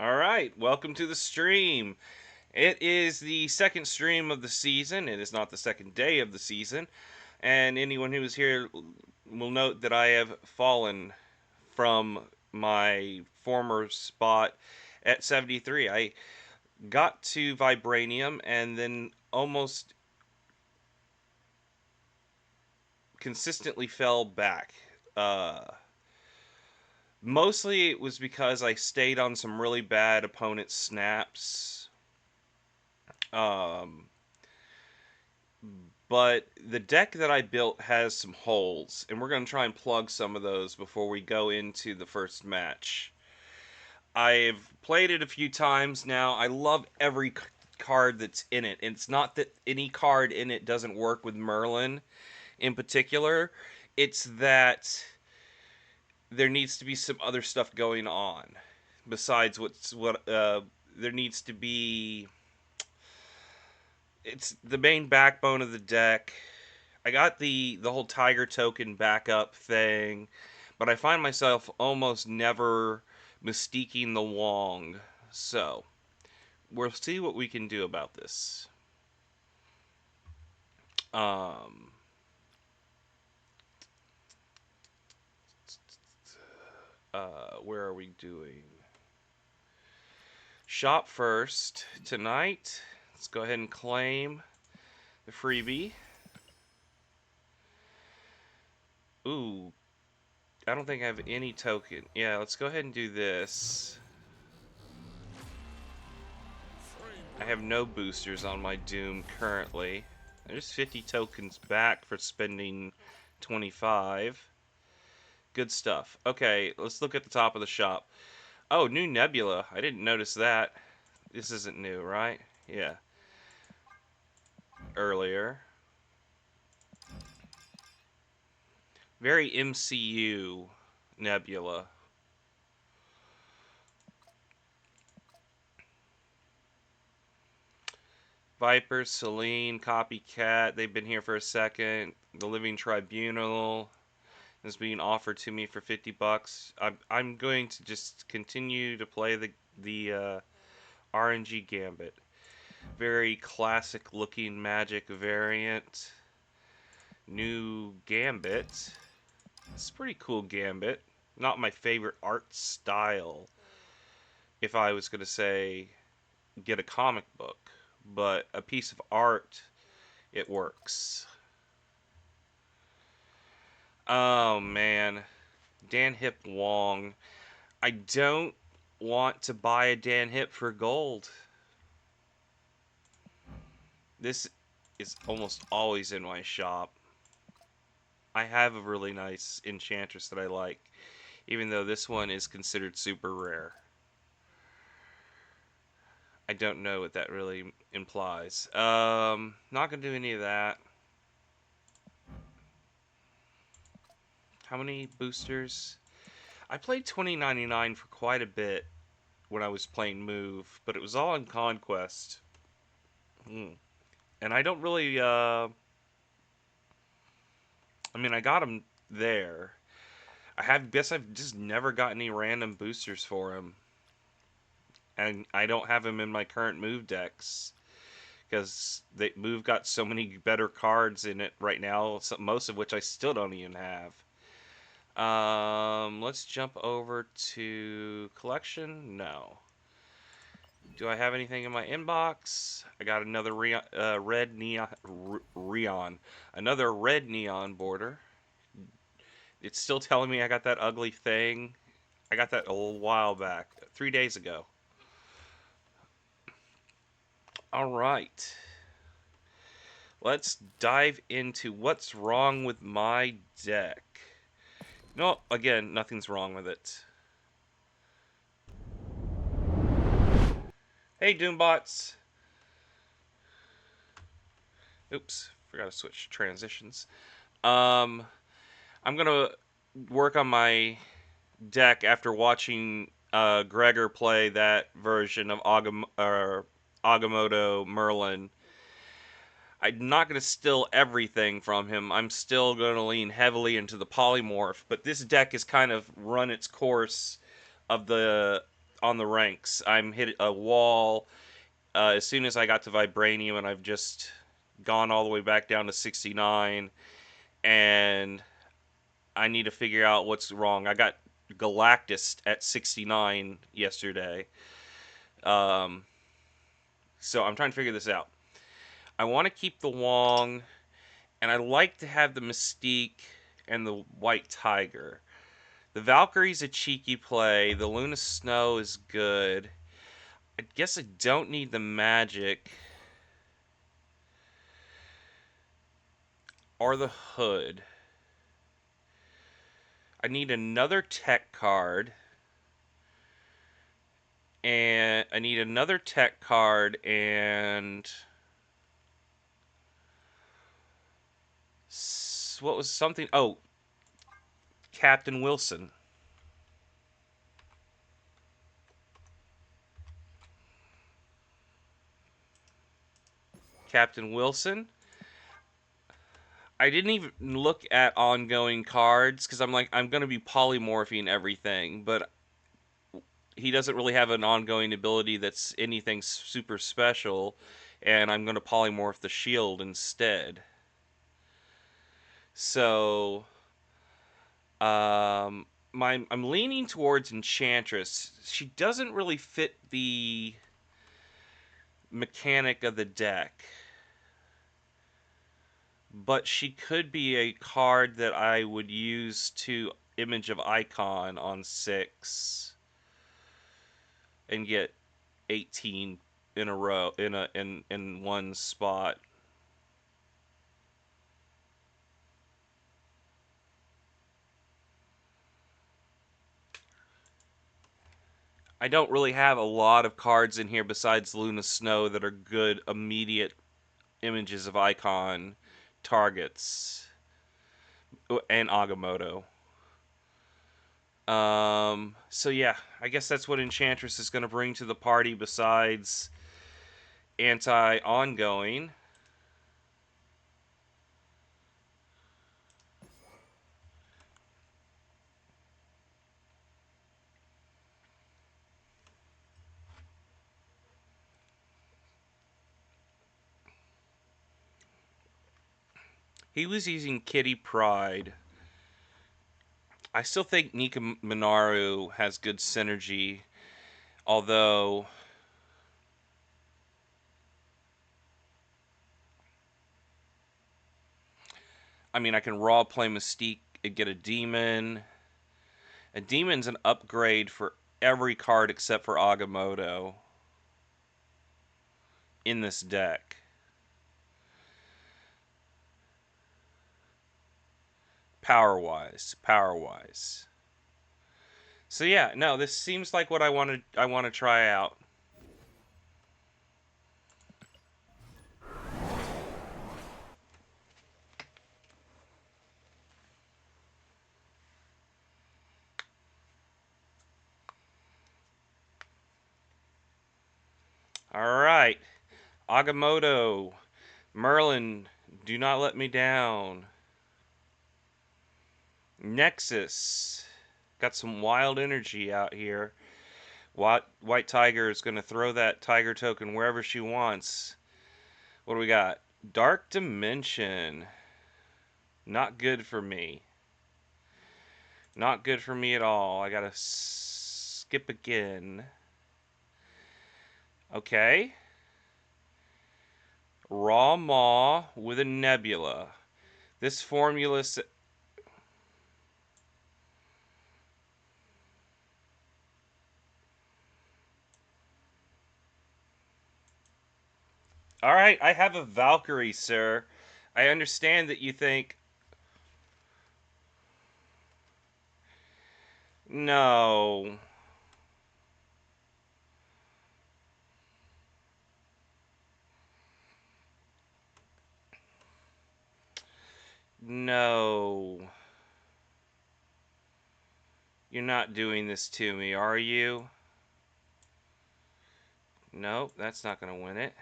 Alright, welcome to the stream. It is the second stream of the season. It is not the second day of the season. And anyone who is here will note that I have fallen from my former spot at 73. I got to Vibranium and then almost consistently fell back. Uh, Mostly it was because I stayed on some really bad opponent snaps. Um, but the deck that I built has some holes, and we're going to try and plug some of those before we go into the first match. I've played it a few times now. I love every card that's in it. And it's not that any card in it doesn't work with Merlin in particular, it's that there needs to be some other stuff going on besides there needs to be. It's the main backbone of the deck. I got the whole tiger token backup thing, but I find myself almost never mystiquing the Wong. So we'll see what we can do about this. Um, where are we doing? Shop first tonight. Let's go ahead and claim the freebie. Ooh, I don't think I have any token. Yeah, let's go ahead and do this. I have no boosters on my Doom currently. There's 50 tokens back for spending 25. Good stuff. Okay, let's look at the top of the shop. Oh, new Nebula. I didn't notice that. This isn't new, right? Yeah. Earlier. Very MCU Nebula. Viper, Celine, Copycat. They've been here for a second. The Living Tribunal is being offered to me for $50. I'm going to just continue to play the RNG Gambit. Very classic looking Magic variant. New Gambit. It's a pretty cool Gambit. Not my favorite art style. If I was going to say get a comic book, but a piece of art, it works. Oh man, Dan Hip Wong. I don't want to buy a Dan Hip for gold. This is almost always in my shop. I have a really nice Enchantress that I like, even though this one is considered super rare. I don't know what that really implies. Not gonna do any of that. How many boosters? I played 2099 for quite a bit when I was playing Move, but it was all on Conquest. And I don't really, I mean, I got him there. Guess I've just never got any random boosters for him. And I don't have him in my current Move decks. Because Move got so many better cards in it right now, most of which I still don't even have. Let's jump over to collection. No. Do I have anything in my inbox? I got another red neon, another red neon border. It's still telling me I got that ugly thing. I got that a little while back, 3 days ago. All right. Let's dive into what's wrong with my deck. No, again, nothing's wrong with it. Hey, Doombots. Oops, forgot to switch transitions. I'm gonna work on my deck after watching Gregor play that version of Agamotto Merlin. I'm not going to steal everything from him. I'm still going to lean heavily into the polymorph, but this deck has kind of run its course of the on the ranks. I'm hit a wall as soon as I got to vibranium, and I've just gone all the way back down to 69, and I need to figure out what's wrong. I got Galactus at 69 yesterday. Um, so I'm trying to figure this out. I want to keep the Wong, and I like to have the Mystique and the White Tiger. The Valkyrie's a cheeky play. The Luna Snow is good. I guess I don't need the Magic or the Hood. I need another tech card. And I need another tech card and what was something? Oh, Captain Wilson. Captain Wilson. I didn't even look at ongoing cards because I'm like, I'm going to be polymorphing everything, but he doesn't really have an ongoing ability that's anything super special, and I'm going to polymorph the shield instead. So, I'm leaning towards Enchantress. She doesn't really fit the mechanic of the deck, but she could be a card that I would use to Image of Icon on 6 and get 18 in a row in one spot. I don't really have a lot of cards in here besides Luna Snow that are good immediate images of icon targets, and Agamotto. So yeah, I guess that's what Enchantress is going to bring to the party besides anti-ongoing. He was using Kitty Pryde. I still think Nika Minaru has good synergy, although I mean I can raw play Mystique and get a demon. A demon's an upgrade for every card except for Agamotto in this deck. Power wise. So yeah, no, this seems like what I want to try out. All right, Agamotto, Merlin, do not let me down. Nexus, got some wild energy out here. White Tiger is going to throw that tiger token wherever she wants. What do we got? Dark Dimension. Not good for me. Not good for me at all. I gotta skip again. Okay. Raw Maw with a Nebula. This formula... Alright, I have a Valkyrie, sir. I understand that you think... No. No. You're not doing this to me, are you? Nope, that's not gonna win it.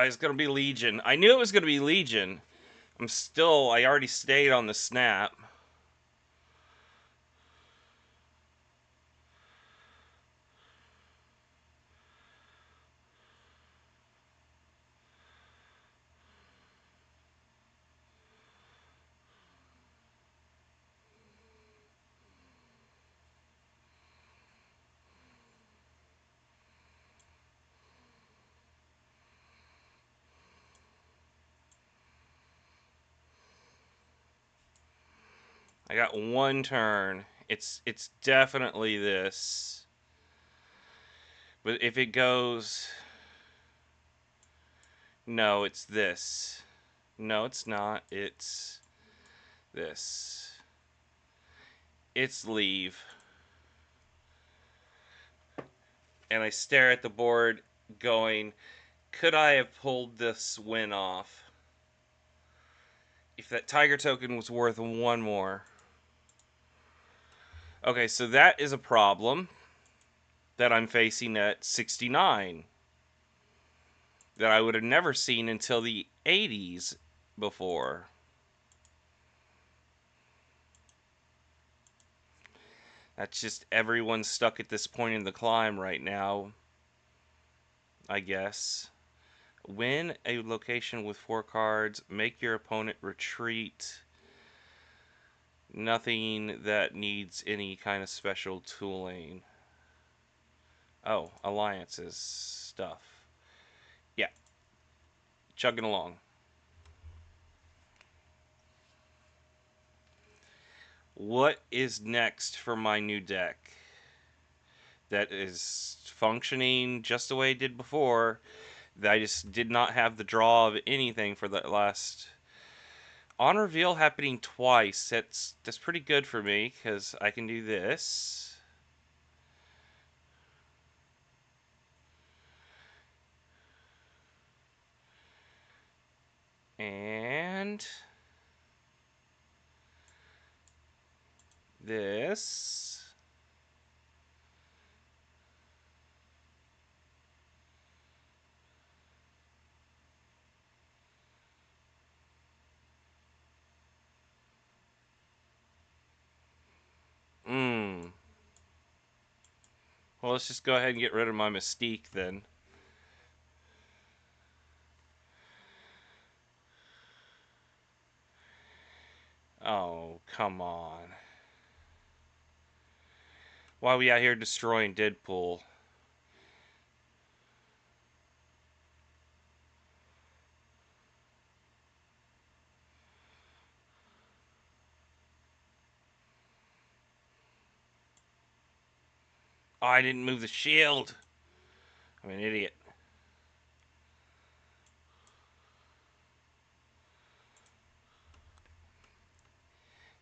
It's gonna be Legion. I knew it was gonna be Legion. I already stayed on the snap. I got one turn. It's definitely this. But if it goes, no, it's this. No, it's not. It's this. It's leave. And I stare at the board going, could I have pulled this win off? If that tiger token was worth one more. Okay, so that is a problem that I'm facing at 69 that I would have never seen until the 80s before. That's just everyone stuck at this point in the climb right now, I guess. Win a location with 4 cards, make your opponent retreat. Nothing that needs any kind of special tooling. Oh, alliances stuff. Yeah, chugging along. What is next for my new deck that is functioning just the way it did before? That I just did not have the draw of anything for that last on reveal happening twice. That's pretty good for me because I can do this. And this. Well, let's just go ahead and get rid of my Mystique then. Oh, come on. Why are we out here destroying Deadpool? Oh, I didn't move the shield. I'm an idiot.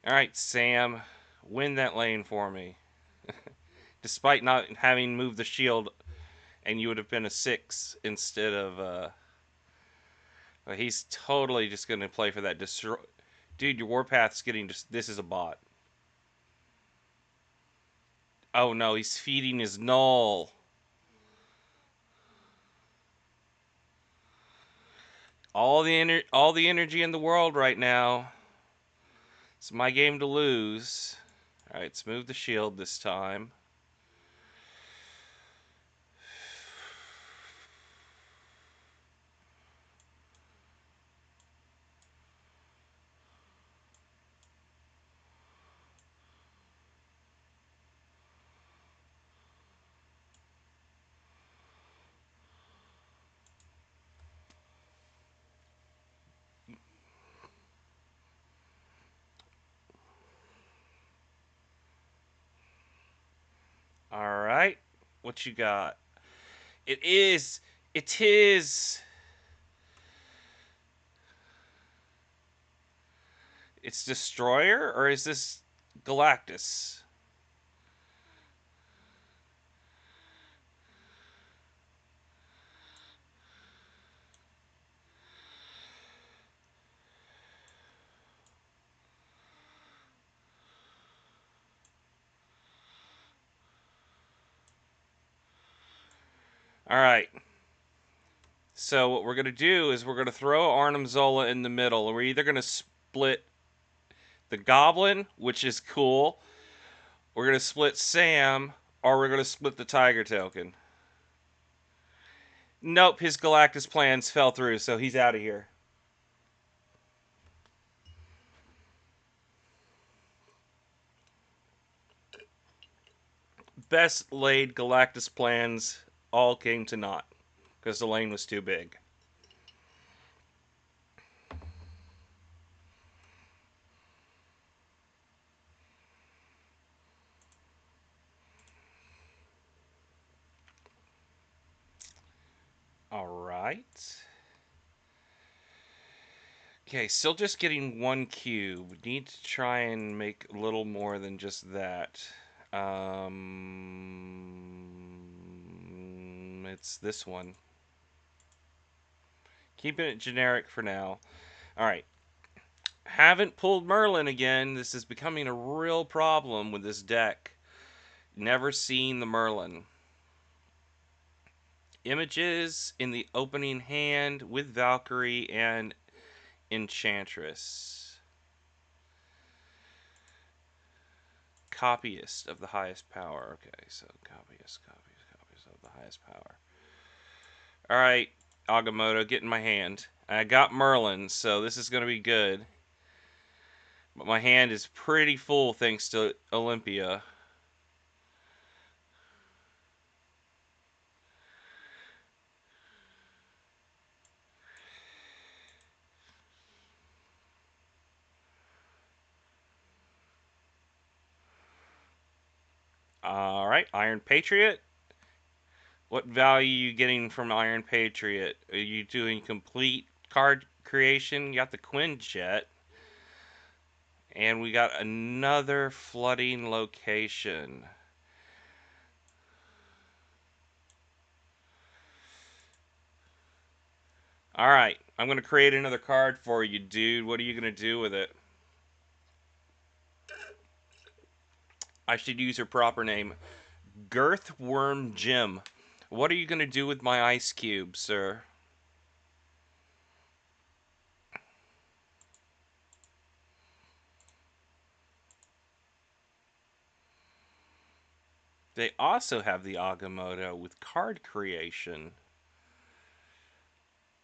Alright, Sam. Win that lane for me. Despite not having moved the shield, and you would have been a 6 instead of, well, he's totally just going to play for that destroy. Dude, your Warpath's getting just. This is a bot. Oh no, he's feeding his null. All the energy in the world right now. It's my game to lose. All right, let's move the shield this time. All right, what you got? It is. It is. It's Destroyer, or is this Galactus? All right. So what we're gonna do is we're gonna throw Arnim Zola in the middle. We're either gonna split the Goblin, which is cool. We're gonna split Sam, or we're gonna split the Tiger token. Nope, his Galactus plans fell through, so he's out of here. Best laid Galactus plans all came to naught because the lane was too big. All right. Okay, still just getting one cube. Need to try and make a little more than just that. It's this one. Keeping it generic for now. All right. Haven't pulled Merlin again. This is becoming a real problem with this deck. Never seen the Merlin. Images in the opening hand with Valkyrie and Enchantress. Copyist of the highest power. Okay, so copyist of the highest power. Alright, Agamotto, get in my hand. I got Merlin, so this is going to be good. But my hand is pretty full thanks to Olympia. Alright, Iron Patriot. What value are you getting from Iron Patriot? Are you doing complete card creation? You got the Quinjet. And we got another flooding location. Alright, I'm going to create another card for you, dude. What are you going to do with it? I should use her proper name. Girthworm Jim. What are you going to do with my ice cube, sir? They also have the Agamotto with card creation.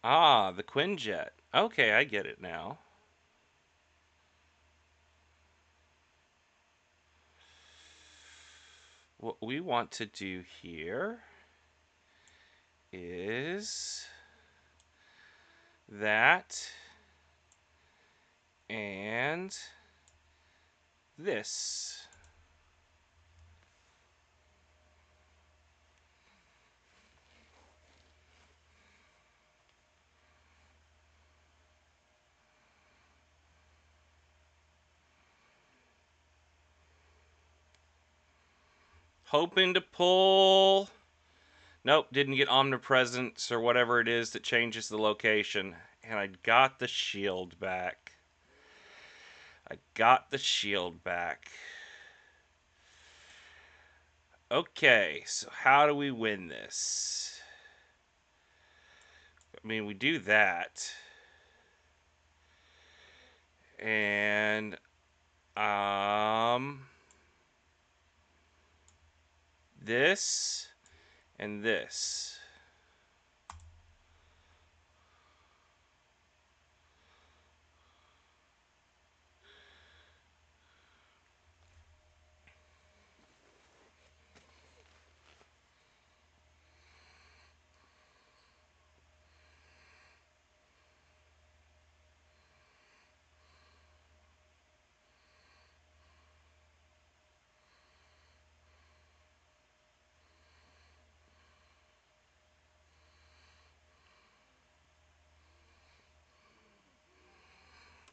Ah, the Quinjet. Okay, I get it now. What we want to do here is that and this. Hoping to pull. Nope, didn't get omnipresence or whatever it is that changes the location. And I got the shield back. I got the shield back. Okay, so how do we win this? I mean, we do that. And, this and this.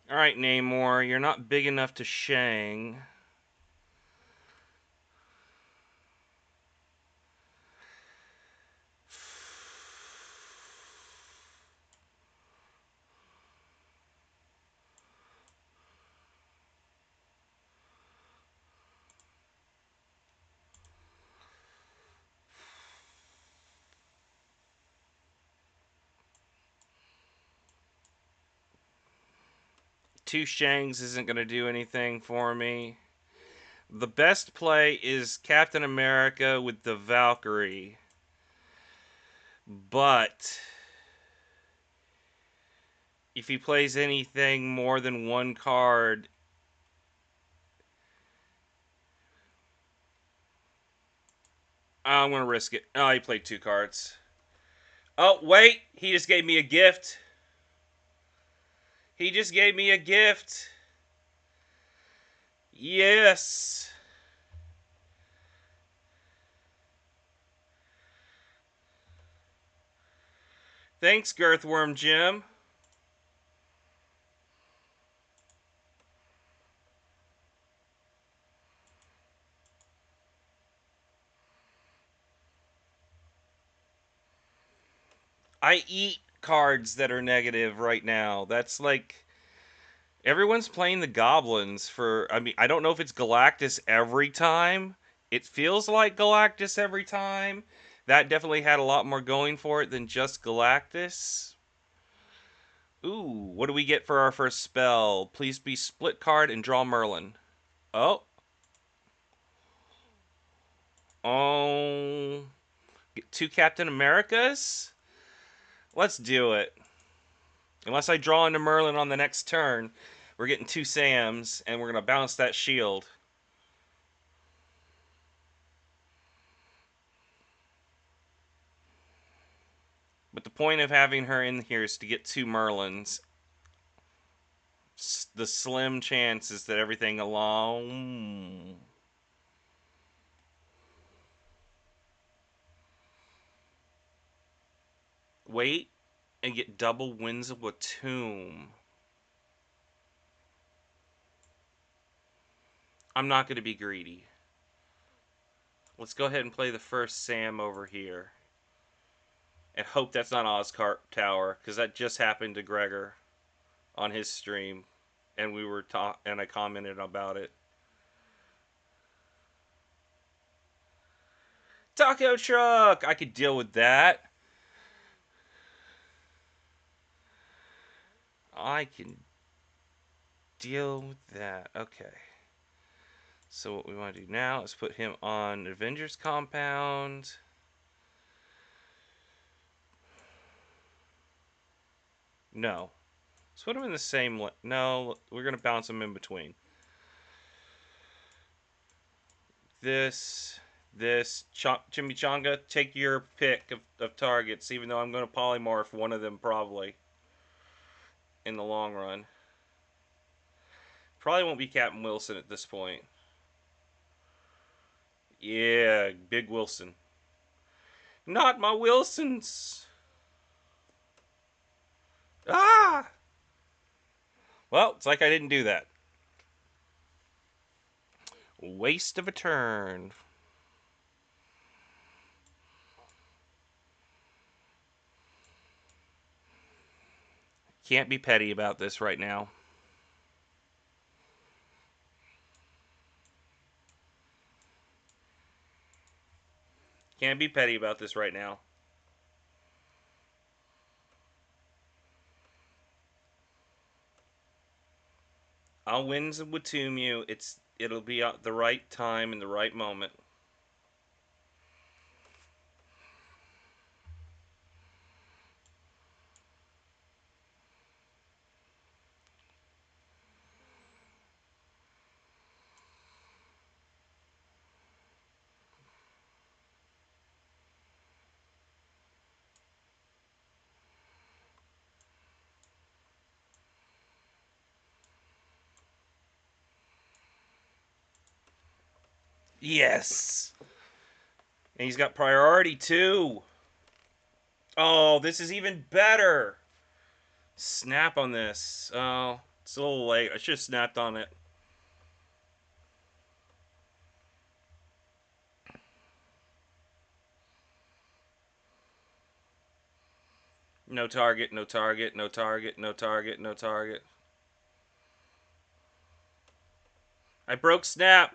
Alright, Namor, you're not big enough to Shang. Two Shangs isn't going to do anything for me. The best play is Captain America with the Valkyrie. But if he plays anything more than one card, I'm going to risk it. Oh, he played 2 cards. Oh, wait. He just gave me a gift. He just gave me a gift. Yes. Thanks, Girthworm Jim. I eat cards that are negative right now. That's like everyone's playing the goblins for. I mean, I don't know if it's Galactus every time. It feels like Galactus every time. That definitely had a lot more going for it than just Galactus. Ooh, what do we get for our first spell? Please be split card and draw Merlin. Oh. Oh. Get 2 Captain Americas? Let's do it. Unless I draw into Merlin on the next turn, we're getting 2 Sams, and we're going to bounce that shield. But the point of having her in here is to get 2 Merlins. The slim chances that everything along... Wait and get double Winds of Watum. I'm not going to be greedy. Let's go ahead and play the first Sam over here. And hope that's not Oscart Tower, because that just happened to Gregor on his stream. And we were and I commented about it. Taco truck! I could deal with that. I can deal with that. Okay. So what we want to do now is put him on Avengers Compound. No. Let's put him in the same... No, we're going to bounce him in between. This... Chimichanga, take your pick of targets, even though I'm going to polymorph one of them probably in the long run. Probably won't be Captain Wilson at this point. Yeah, Big Wilson. Not my Wilsons! Ah! Well, it's like I didn't do that. Waste of a turn. Can't be petty about this right now. Can't be petty about this right now. I'll win with Tumu. It'll be at the right time and the right moment. Yes! And he's got priority too. Oh, this is even better. Snap on this. Oh, it's a little late. I should have snapped on it. No target, no target, no target, no target, no target. I broke snap.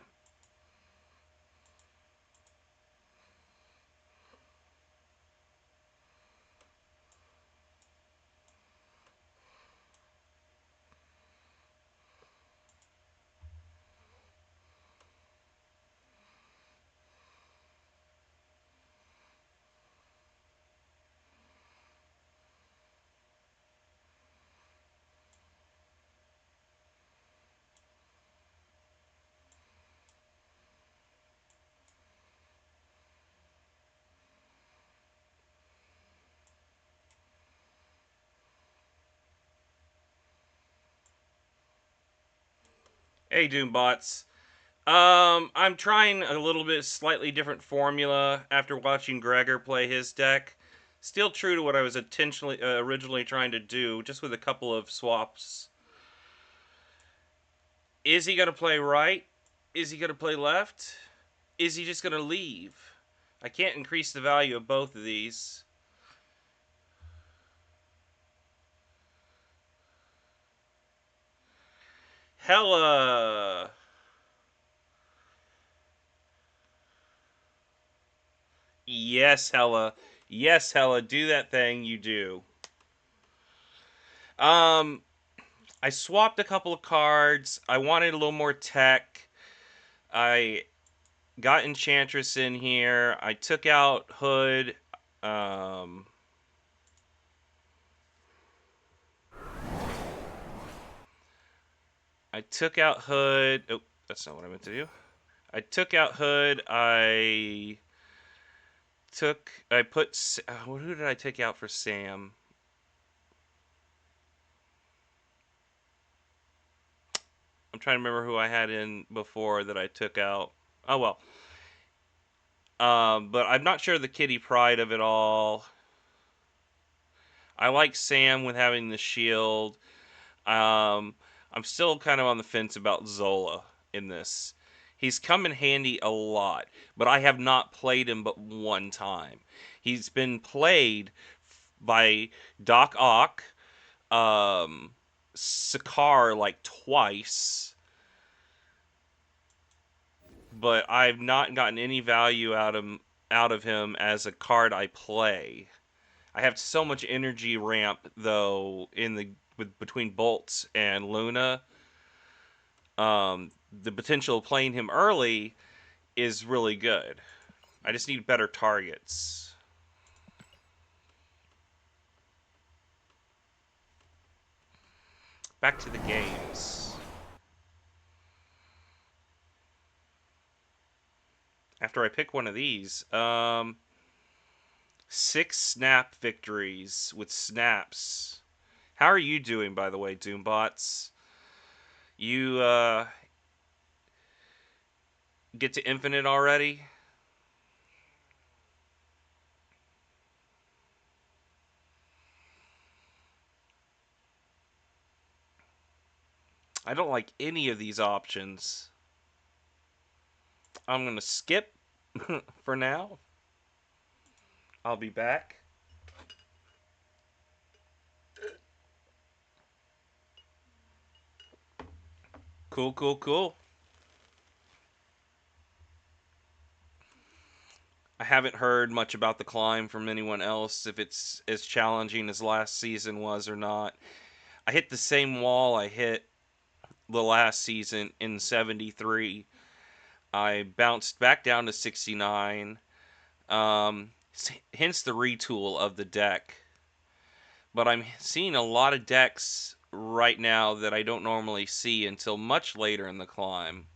Hey, Doombots. I'm trying a little bit slightly different formula after watching Gregor play his deck. Still true to what I was intentionally originally trying to do, just with a couple of swaps. Is he gonna play right? Is he gonna play left? Is he just gonna leave? I can't increase the value of both of these. Hella. Yes, Hella. Yes, Hella. Do that thing you do. Um, I swapped a couple of cards. I wanted a little more tech. I got Enchantress in here. I took out Hood. Um, I took out Hood. Oh, that's not what I meant to do. I took out Hood. I put. Who did I take out for Sam? I'm trying to remember who I had in before that I took out. Oh well. But I'm not sure the Kitty Pride of it all. I like Sam with having the shield. Um, I'm still kind of on the fence about Zola in this. He's come in handy a lot, but I have not played him but one time. He's been played by Doc Ock, um, Sakar like twice, but I've not gotten any value out of him as a card I play. I have so much energy ramp though in the between Bolts and Luna. The potential of playing him early is really good. I just need better targets. Back to the games. After I pick one of these, 6 snap victories with snaps. How are you doing, by the way, Doombots? You get to infinite already? I don't like any of these options. I'm gonna skip for now. I'll be back. Cool, cool, cool. I haven't heard much about the climb from anyone else, if it's as challenging as last season was or not. I hit the same wall I hit the last season in 73. I bounced back down to 69. Hence the retool of the deck. But I'm seeing a lot of decks right now that I don't normally see until much later in the climb.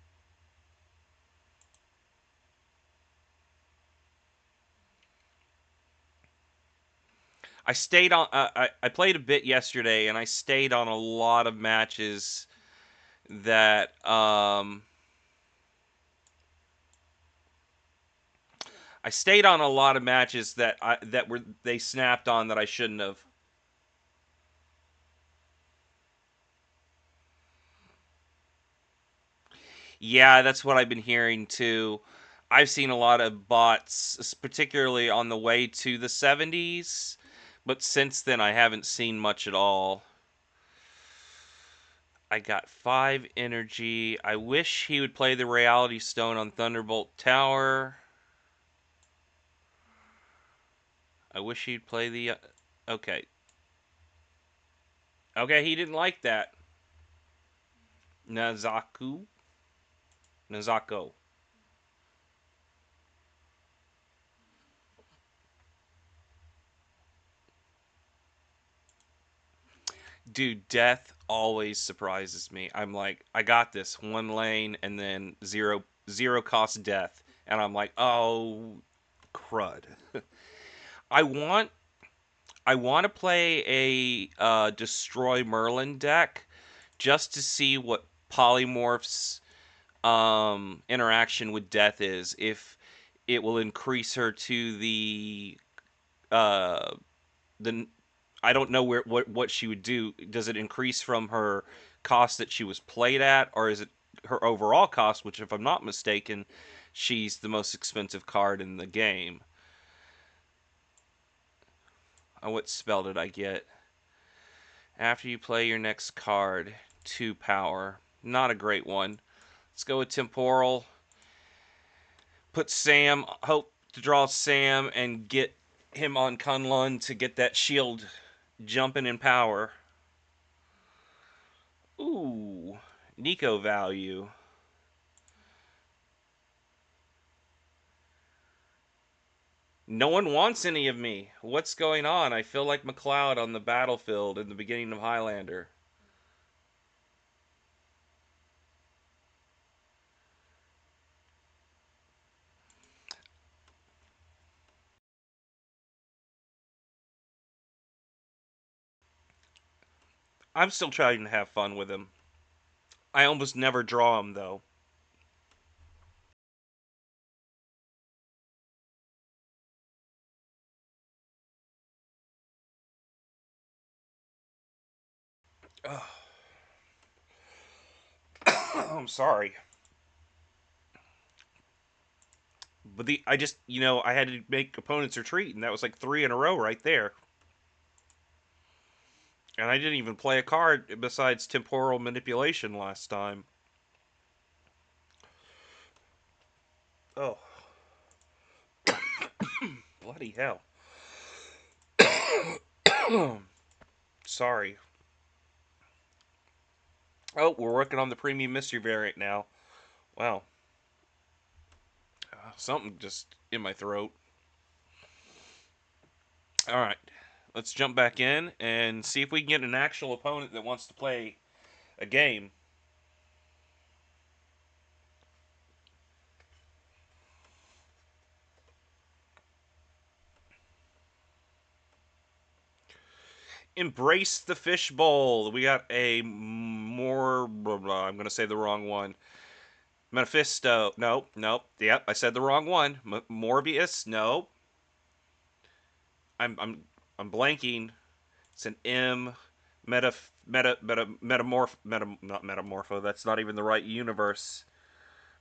I stayed on. I played a bit yesterday, and I stayed on a lot of matches that I stayed on a lot of matches that were they snapped on that I shouldn't have. Yeah, that's what I've been hearing too. I've seen a lot of bots, particularly on the way to the 70s, but since then I haven't seen much at all. I got 5 energy. I wish he would play the Reality Stone on Thunderbolt Tower. I wish he'd play the. Okay. Okay, he didn't like that. Nazaku? Nazako. Dude, death always surprises me. I'm like, I got this 1 lane and then zero cost death, and I'm like, oh, crud. I want I want to play a destroy Merlin deck just to see what polymorph's interaction with death is. If it will increase her to uh, the I don't know what she would do. Does it increase from her cost that she was played at, or is it her overall cost? Which, if I'm not mistaken, she's the most expensive card in the game. What spell did I get? After you play your next card, 2 power. Not a great one. Let's go with temporal. Put Sam. Hope to draw Sam and get him on Kunlun to get that shield jumping in power. Ooh, Nico value. No one wants any of me. What's going on? I feel like McLeod on the battlefield in the beginning of Highlander. I'm still trying to have fun with him. I almost never draw him, though. I'm sorry. But I just, I had to make opponents retreat, and that was like 3 in a row right there. And I didn't even play a card besides temporal manipulation last time. Oh, bloody hell. Sorry. Oh, we're working on the premium mystery variant now. Wow. Something just in my throat. All right. Let's jump back in and see if we can get an actual opponent that wants to play a game. Embrace the fishbowl. We got a more. I'm going to say the wrong one. Mephisto. Nope. Nope. Yep. I said the wrong one. Morbius. No. I'm blanking. It's an M. Not metamorpho. That's not even the right universe.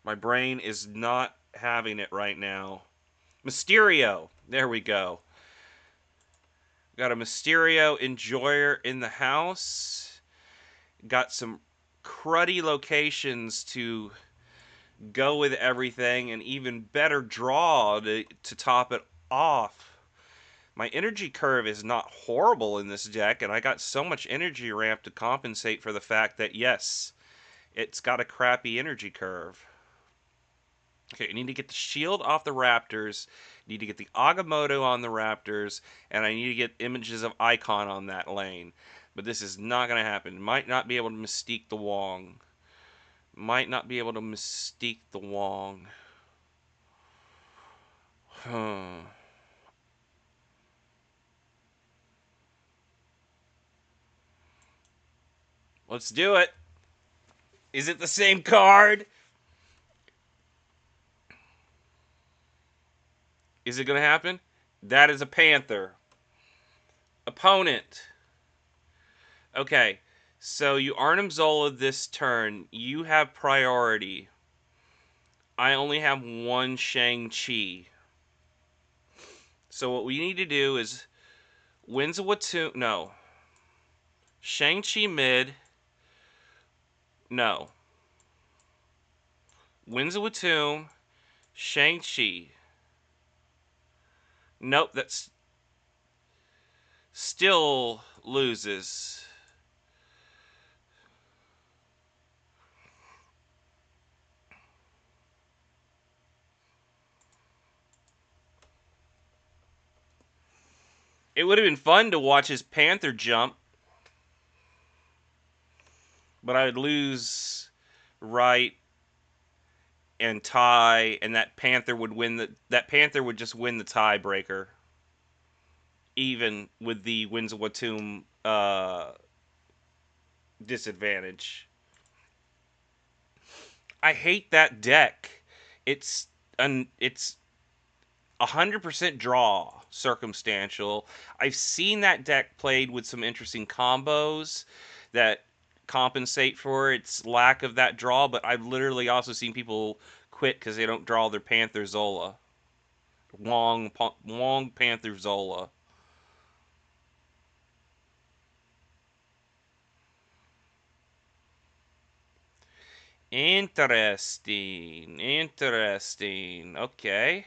My brain is not having it right now. Mysterio. There we go. Got a Mysterio enjoyer in the house. Got some cruddy locations to go with everything, and even better draw to top it off. My energy curve is not horrible in this deck, and I got so much energy ramp to compensate for the fact that, yes, it's got a crappy energy curve. Okay, I need to get the shield off the Raptors, need to get the Agamotto on the Raptors, and I need to get images of Icon on that lane. But this is not going to happen. Might not be able to Mystique the Wong. Might not be able to Mystique the Wong. Let's do it. Is it the same card? Is it going to happen? That is a Panther. Opponent. Okay, so you Arnim Zola this turn. You have priority. I only have one Shang-Chi. So what we need to do is Winds of Watu. No. Shang-Chi mid. No. Winds of Watu. Shang-Chi. Nope, that's still loses. It would have been fun to watch his Panther jump, but I would lose right and tie, and that Panther would win that Panther would just win the tiebreaker, even with the Winds of Watum disadvantage. I hate that deck. It's 100% draw circumstantial. I've seen that deck played with some interesting combos that compensate for its lack of that draw, but I've literally also seen people quit because they don't draw their Panther Zola. Wong Panther Zola. Interesting. Interesting. Okay.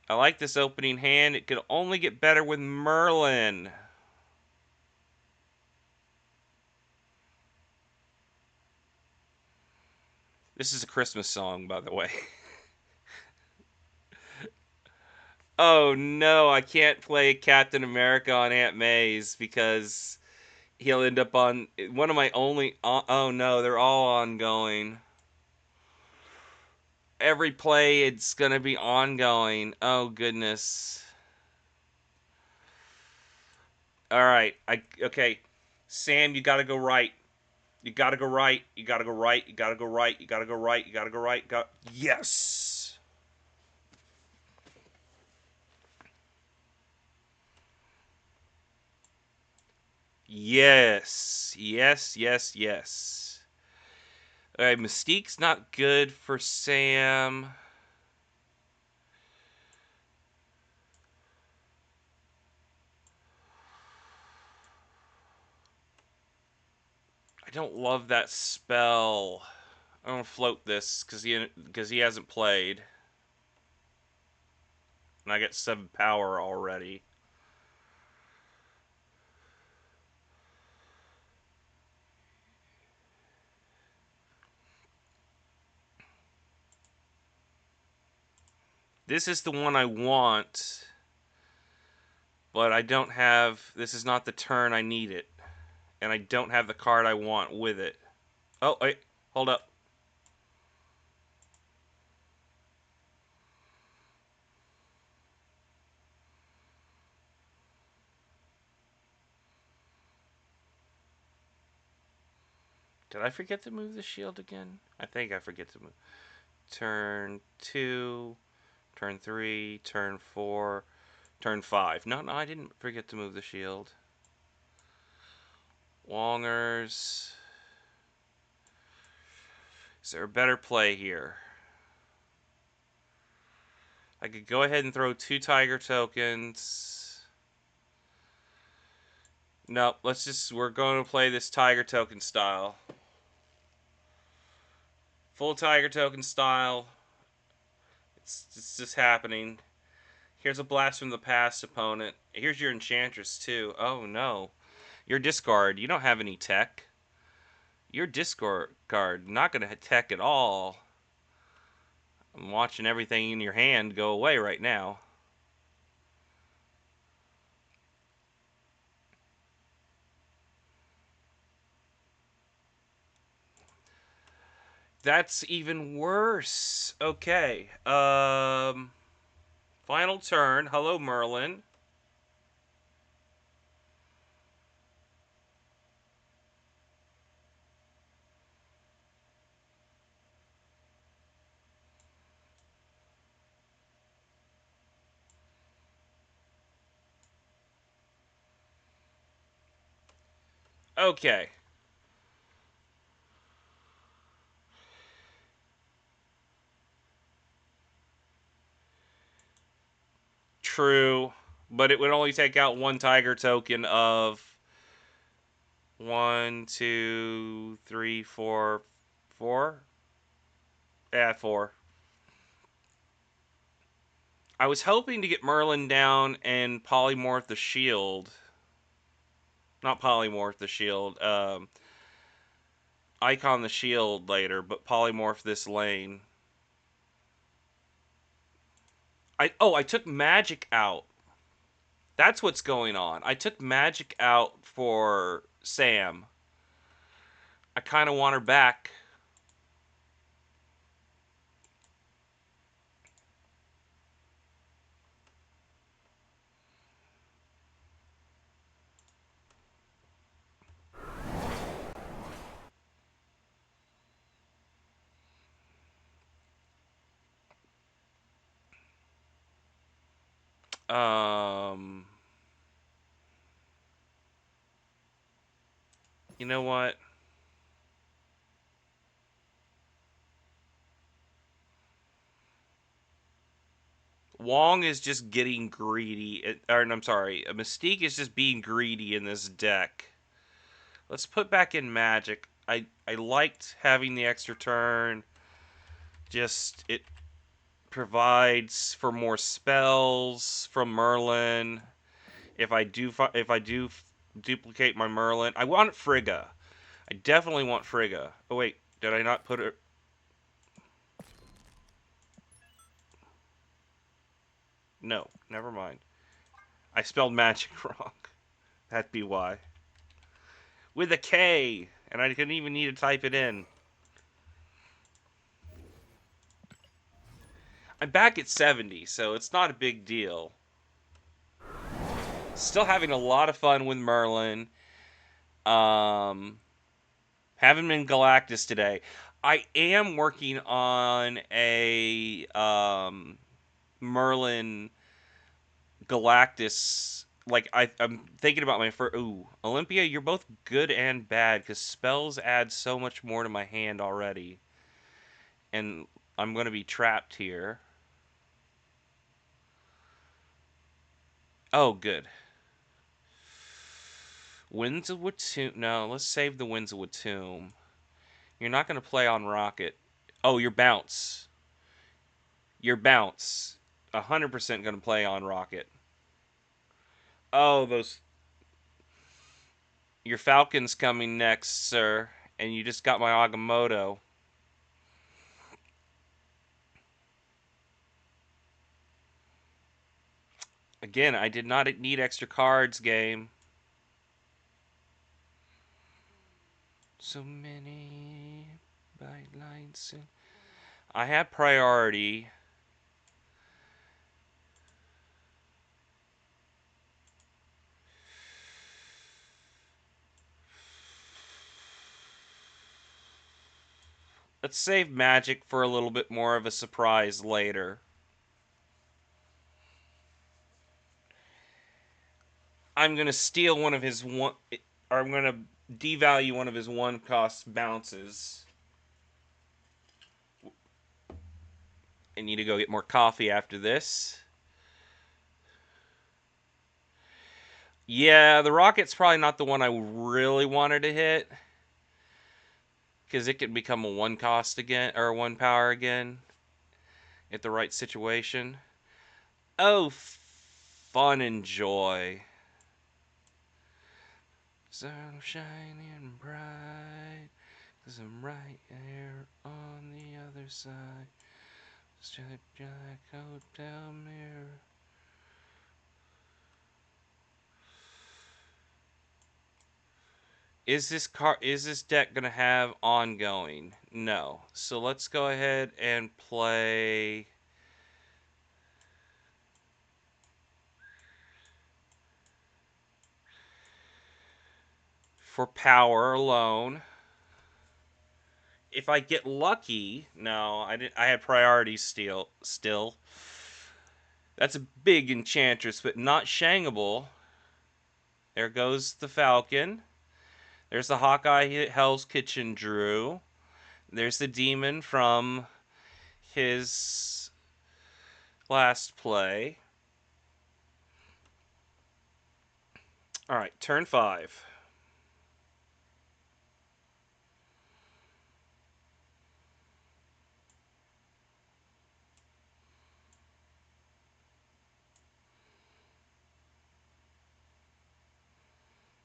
I like this opening hand. It could only get better with Merlin. This is a Christmas song, by the way. Oh no, I can't play Captain America on Aunt May's because he'll end up on one of my only. Oh no, they're all ongoing. Every play, it's gonna be ongoing. Oh goodness. All right, okay. Sam, you gotta go right. You gotta go right. You gotta go right. You gotta go right. You gotta go right. You gotta go right. Yes. Yes. Yes. Yes. Yes. All right, Mystique's not good for Sam. I don't love that spell. I'm gonna float this because he hasn't played, and I get 7 power already. This is the one I want, but I don't have. This is not the turn I need it, and I don't have the card I want with it. Oh wait, hold up. Did I forget to move the shield again? I think I forget to move. Turn 2, turn 3, turn 4, turn 5. No, no, I didn't forget to move the shield. Wongers. Is there a better play here? I could go ahead and throw 2 tiger tokens. No, we're going to play this tiger token style. Full tiger token style. It's just happening. Here's a blast from the past, opponent. Here's your enchantress too. Oh no. Your discard. You don't have any tech. Your discard card. Not going to tech at all. I'm watching everything in your hand go away right now. That's even worse. Okay. Final turn. Hello, Merlin. Okay. True. But it would only take out 1 tiger token of 1, 2, 3, 4, 4? Yeah, 4. I was hoping to get Merlin down and polymorph the shield. Not polymorph the shield. Icon the shield later, but polymorph this lane. I took magic out. That's what's going on. I took magic out for Sam. I kind of want her back. Um, you know what? Wong is just getting greedy. Or, I'm sorry, Mystique is just being greedy in this deck. Let's put back in Magic. I liked having the extra turn. Just it provides for more spells from Merlin. If I do duplicate my Merlin, I want Frigga. I definitely want Frigga. Oh wait, did I not put it? No, never mind. I spelled magic wrong. That'd be why. With a K, and I couldn't even need to type it in. I'm back at 70, so it's not a big deal. Still having a lot of fun with Merlin. Um, haven't been Galactus today. I am working on a Merlin Galactus. Like I'm thinking about my first. Ooh, Olympia, you're both good and bad because spells add so much more to my hand already, and I'm gonna be trapped here. Oh, good. Winds of Watum. No, let's save the Winds of Watum. You're not gonna play on Rocket. Oh, your bounce. Your bounce. 100% gonna play on Rocket. Oh, those. Your Falcon's coming next, sir, and you just got my Agamotto. Again, I did not need extra cards, game. So many bright lights. I have priority. Let's save magic for a little bit more of a surprise later. I'm gonna steal one of his one, or I'm gonna devalue one of his one cost bounces. I need to go get more coffee after this. Yeah, the rocket's probably not the one I really wanted to hit because it can become a one cost again or one power again at the right situation. Oh, fun and joy. Sun shining bright, 'cause I'm right here on the other side. Striped black hotel mirror. Is this deck gonna have ongoing? No. So let's go ahead and play for power alone. If I get lucky, no, I didn't. I had priority still. That's a big enchantress, but not shangable. There goes the Falcon. There's the Hawkeye Hell's Kitchen drew. There's the demon from his last play. All right, turn 5.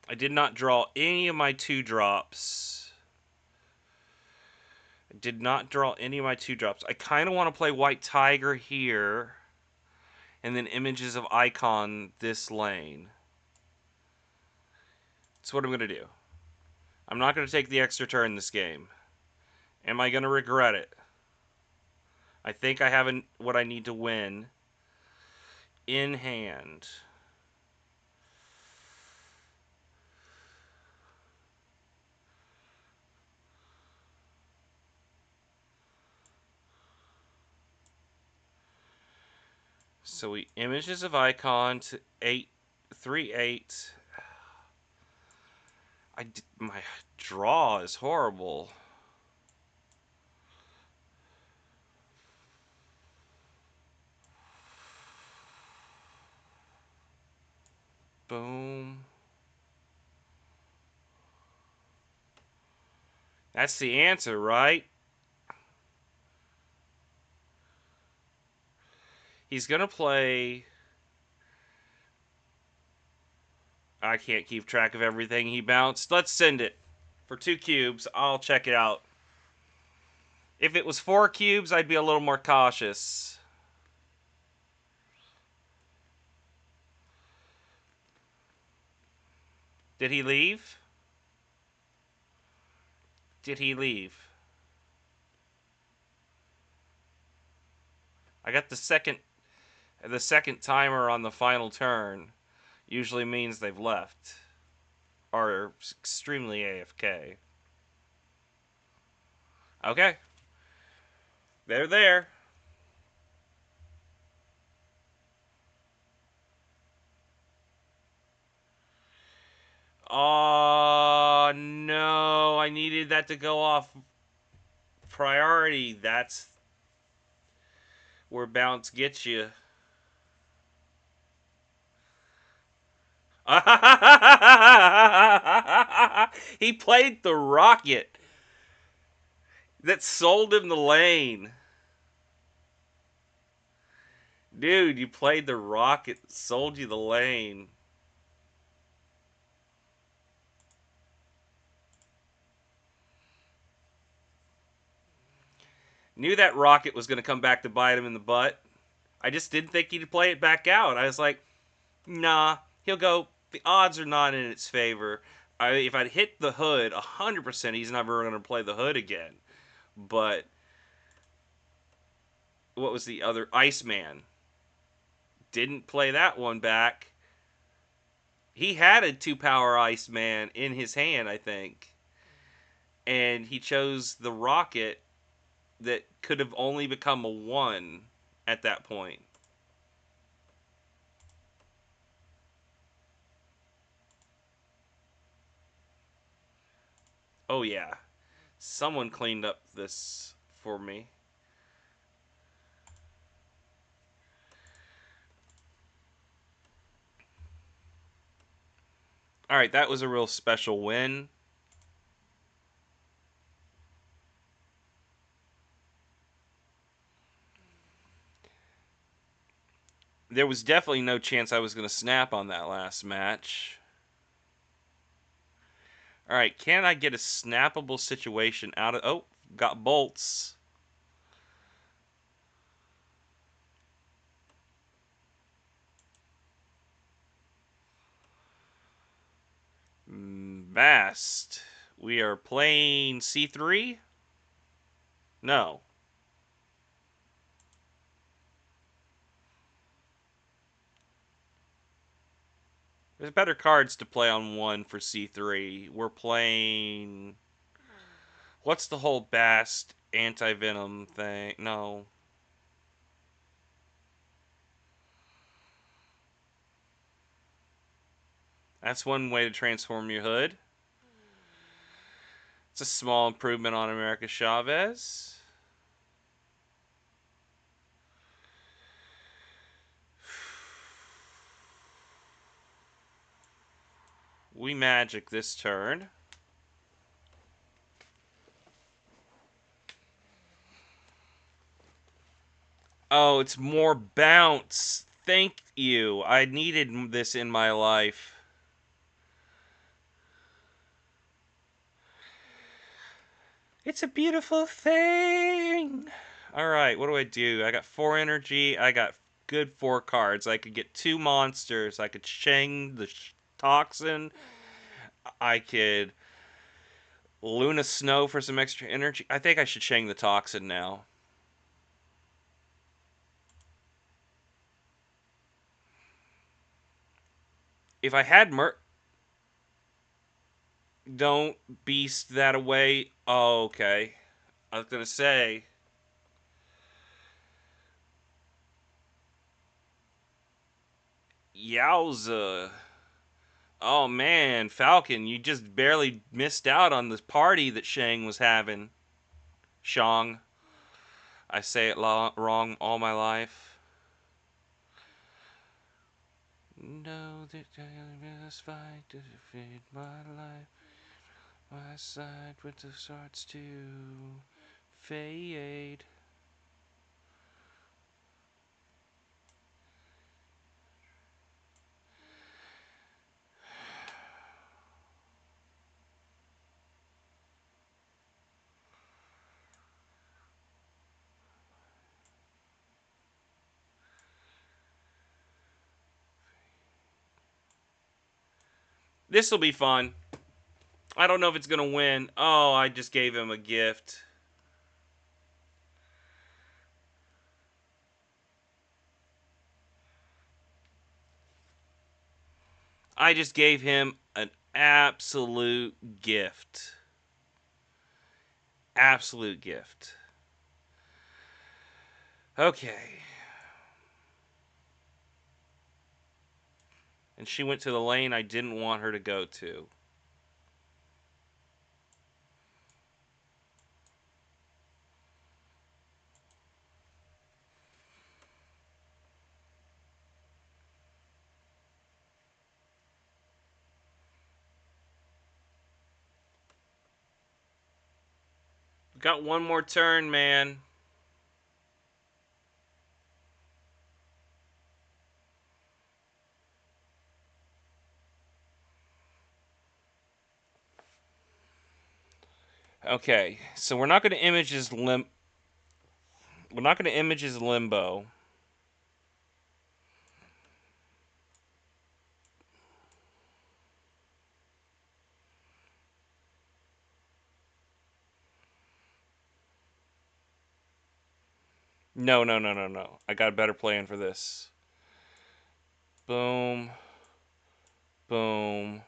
I did not draw any of my 2-drops. I did not draw any of my 2-drops. I kind of want to play White Tiger here and then Images of Icon this lane. That's what I'm going to do. I'm not going to take the extra turn this game. Am I going to regret it? I think I have what I need to win in hand. So we images of icon to 838. My draw is horrible. Boom. That's the answer, right? He's gonna play. I can't keep track of everything he bounced. Let's send it. For 2 cubes, I'll check it out. If it was 4 cubes, I'd be a little more cautious. Did he leave? Did he leave? I got the second timer on the final turn. Usually means they've left. Are extremely AFK. Okay. They're there. Oh, no. I needed that to go off priority. That's where bounce gets you. He played the rocket that sold him the lane. Dude, you played the rocket that sold you the lane. Knew that rocket was going to come back to bite him in the butt. I just didn't think he'd play it back out. I was like, nah, he'll go. The odds are not in its favor. If I'd hit the hood, 100% he's never going to play the hood again. But what was the other? Iceman. Didn't play that one back. He had a 2-power Iceman in his hand, I think. And he chose the rocket that could have only become a 1 at that point. Oh, yeah. Someone cleaned up this for me. Alright, that was a real special win. There was definitely no chance I was going to snap on that last match. Alright, can I get a snappable situation out of... Oh, got bolts. Vast. We are playing C3? No. There's better cards to play on 1 for C3. We're playing... What's the whole Bast anti-venom thing? No. That's one way to transform your hood. It's a small improvement on America Chavez. We magic this turn. Oh, it's more bounce. Thank you. I needed this in my life. It's a beautiful thing. Alright, what do? I got 4 energy. I got good 4 cards. I could get 2 monsters. I could Shang the Toxin. I could Luna Snow for some extra energy. I think I should Shang the Toxin now. If I had Don't beast that away. Oh, okay. I was going to say... Yowza. Oh man, Falcon, you just barely missed out on this party that Shang was having. Shang. I say it wrong all my life. No, that I must fight to defend my life. My side with the starts to fade. This will be fun. I don't know if it's gonna win. Oh, I just gave him a gift. I just gave him an absolute gift. Absolute gift. Okay. And she went to the lane I didn't want her to go to. Got one more turn, man. Okay, so we're not going to image his We're not going to image his limbo. No, no, no, no, no. I got a better plan for this. Boom. Boom.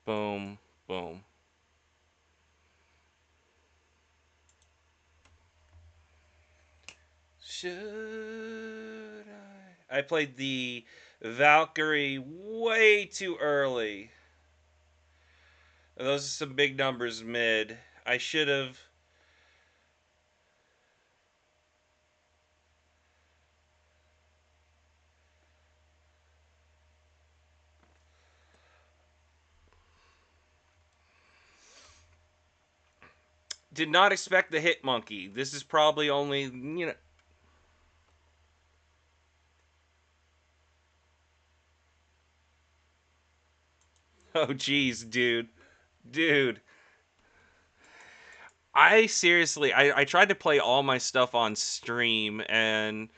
Boom. Boom. Should I? I played the Valkyrie way too early. Those are some big numbers mid. I should have. Did not expect the hit monkey. This is probably only, Oh, geez, dude. Dude. I seriously, I tried to play all my stuff on stream, and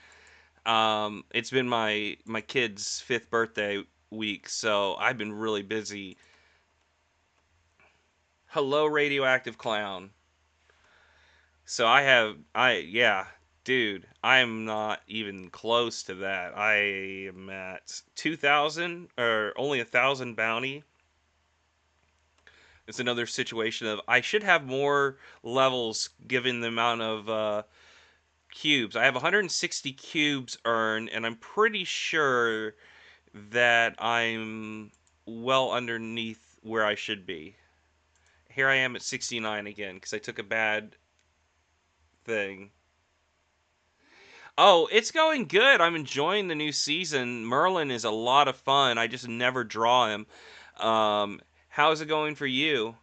it's been my kid's 5th birthday week, so I've been really busy. Hello, radioactive clown. So yeah, dude, I am not even close to that. I am at 2,000 or only 1,000 bounty. It's another situation of I should have more levels given the amount of cubes. I have 160 cubes earned, and I'm pretty sure that I'm well underneath where I should be. Here I am at 69 again because I took a bad thing. Oh, it's going good. I'm enjoying the new season. Merlin is a lot of fun. I just never draw him. How's it going for you?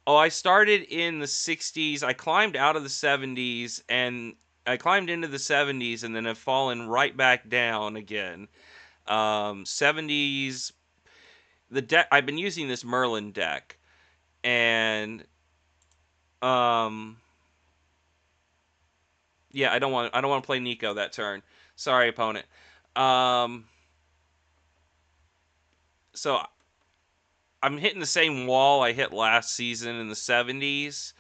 Oh, I started in the 60s. I climbed out of the 70s and I climbed into the 70s and then have fallen right back down again. 70s, the deck I've been using this Merlin deck, and um yeah, I don't want to play Nico that turn. Sorry, opponent. Um so I'm hitting the same wall I hit last season in the 70s.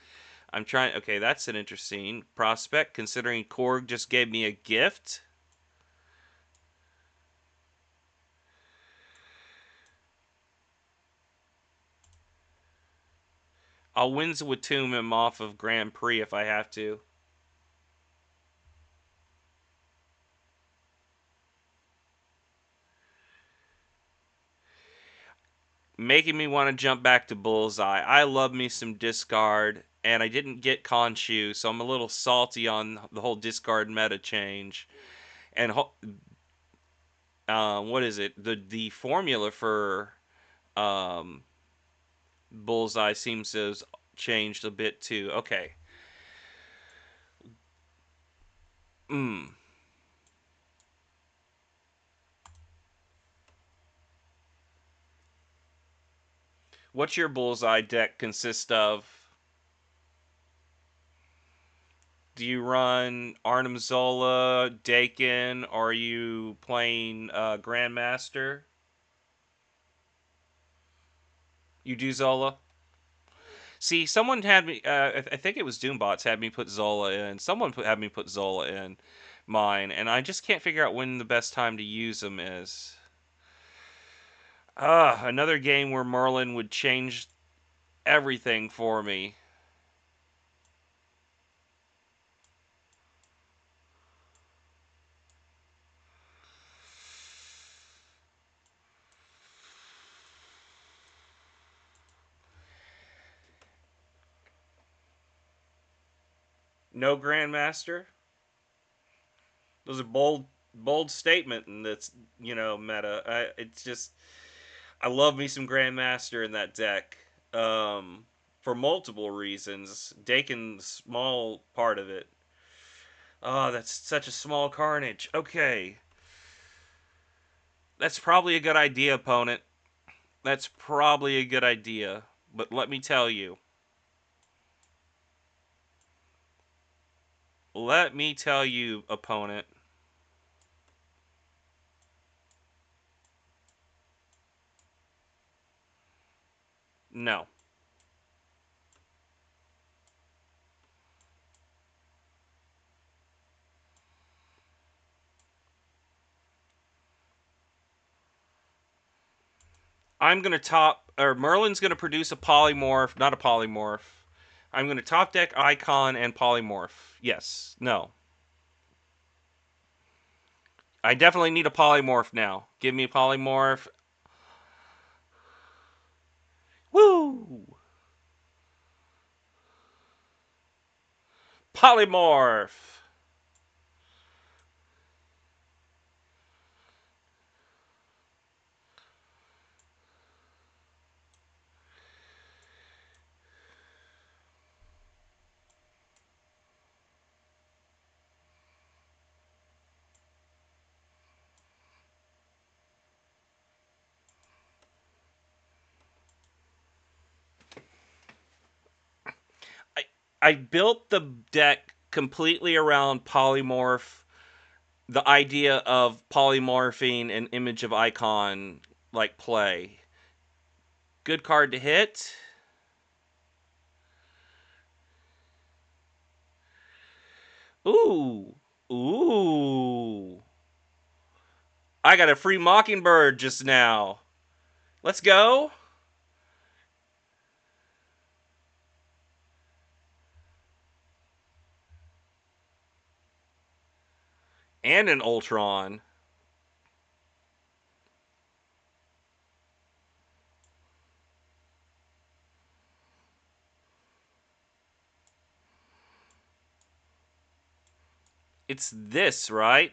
I'm trying. Okay, that's an interesting prospect considering Korg just gave me a gift. I'll Windsor tomb him off of Grand Prix if I have to. making me want to jump back to Bullseye. I love me some discard, and I didn't get Khonshu, so I'm a little salty on the whole discard meta change. And what is it? The formula for um, Bullseye seems to have changed a bit too. Okay. Hmm. What's your Bullseye deck consist of? Do you run Arnim Zola, Dakin, or are you playing Grandmaster? You do Zola? See, someone had me. I think it was Doombots had me put Zola in. Someone had me put Zola in mine, and I just can't figure out when the best time to use them is. Another game where Merlin would change everything for me. No Grandmaster. Those are bold statement, and that's meta. It's just I love me some Grandmaster in that deck. For multiple reasons. Dakin's small part of it. Oh, that's such a small carnage. Okay. That's probably a good idea, opponent. That's probably a good idea. But let me tell you. Let me tell you, opponent. No. I'm going to Merlin's going to produce a polymorph, not a polymorph. I'm going to top deck Icon and polymorph. Yes. No. I definitely need a polymorph now. Give me a polymorph. Woo! Polymorph! I, I built the deck completely around polymorph, the idea of polymorphing an image of icon like play. Good card to hit. Ooh. Ooh. I got a free Mockingbird just now. Let's go. And an Ultron. It's this, right?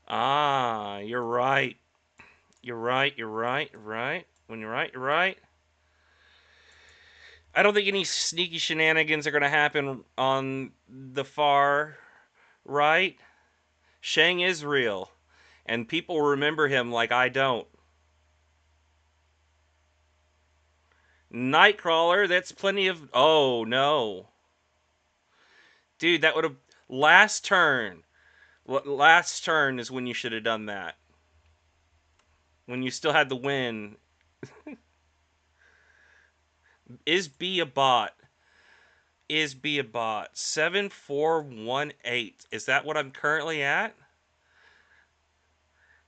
Ah, you're right. You're right. You're right. You're right. When you're right, you're right. I don't think any sneaky shenanigans are going to happen on the far right. Shang is real, and people remember him like I don't. Nightcrawler, that's plenty of. Oh, no. Dude, that would have. Last turn. Last turn is when you should have done that. When you still had the win. Is B a bot? Is B a bot? 7418. Is that what I'm currently at?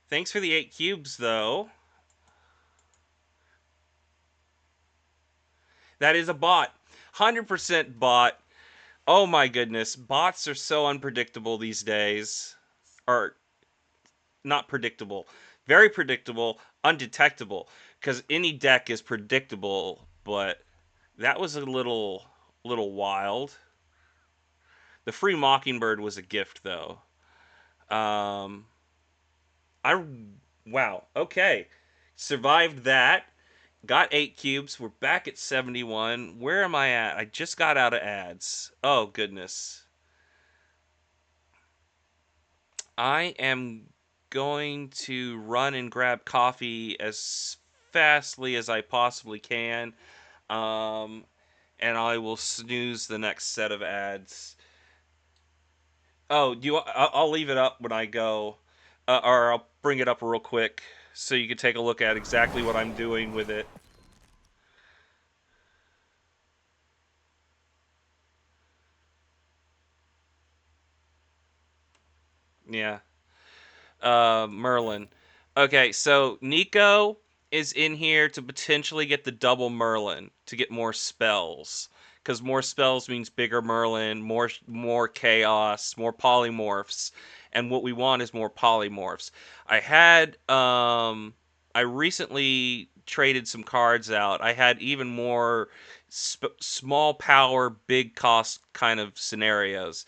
Thanks for the 8 cubes, though. That is a bot. 100% bot. Oh my goodness. Bots are so unpredictable these days. Or not predictable. Very predictable, undetectable. Because any deck is predictable, but that was a little wild. The free Mockingbird was a gift though. Um I wow. Okay. Survived that. Got 8 cubes. We're back at 71. Where am I at? I just got out of ads. Oh, goodness. I am going to run and grab coffee as fastly as I possibly can. Um, and I will snooze the next set of ads. Oh, do you? I'll leave it up when I go, or I'll bring it up real quick so you can take a look at exactly what I'm doing with it. Yeah. Merlin. Okay, so Nico is in here to potentially get the double Merlin to get more spells. Because more spells means bigger Merlin, more chaos, more polymorphs, and what we want is more polymorphs. I recently traded some cards out. I had even more small power, big cost kind of scenarios.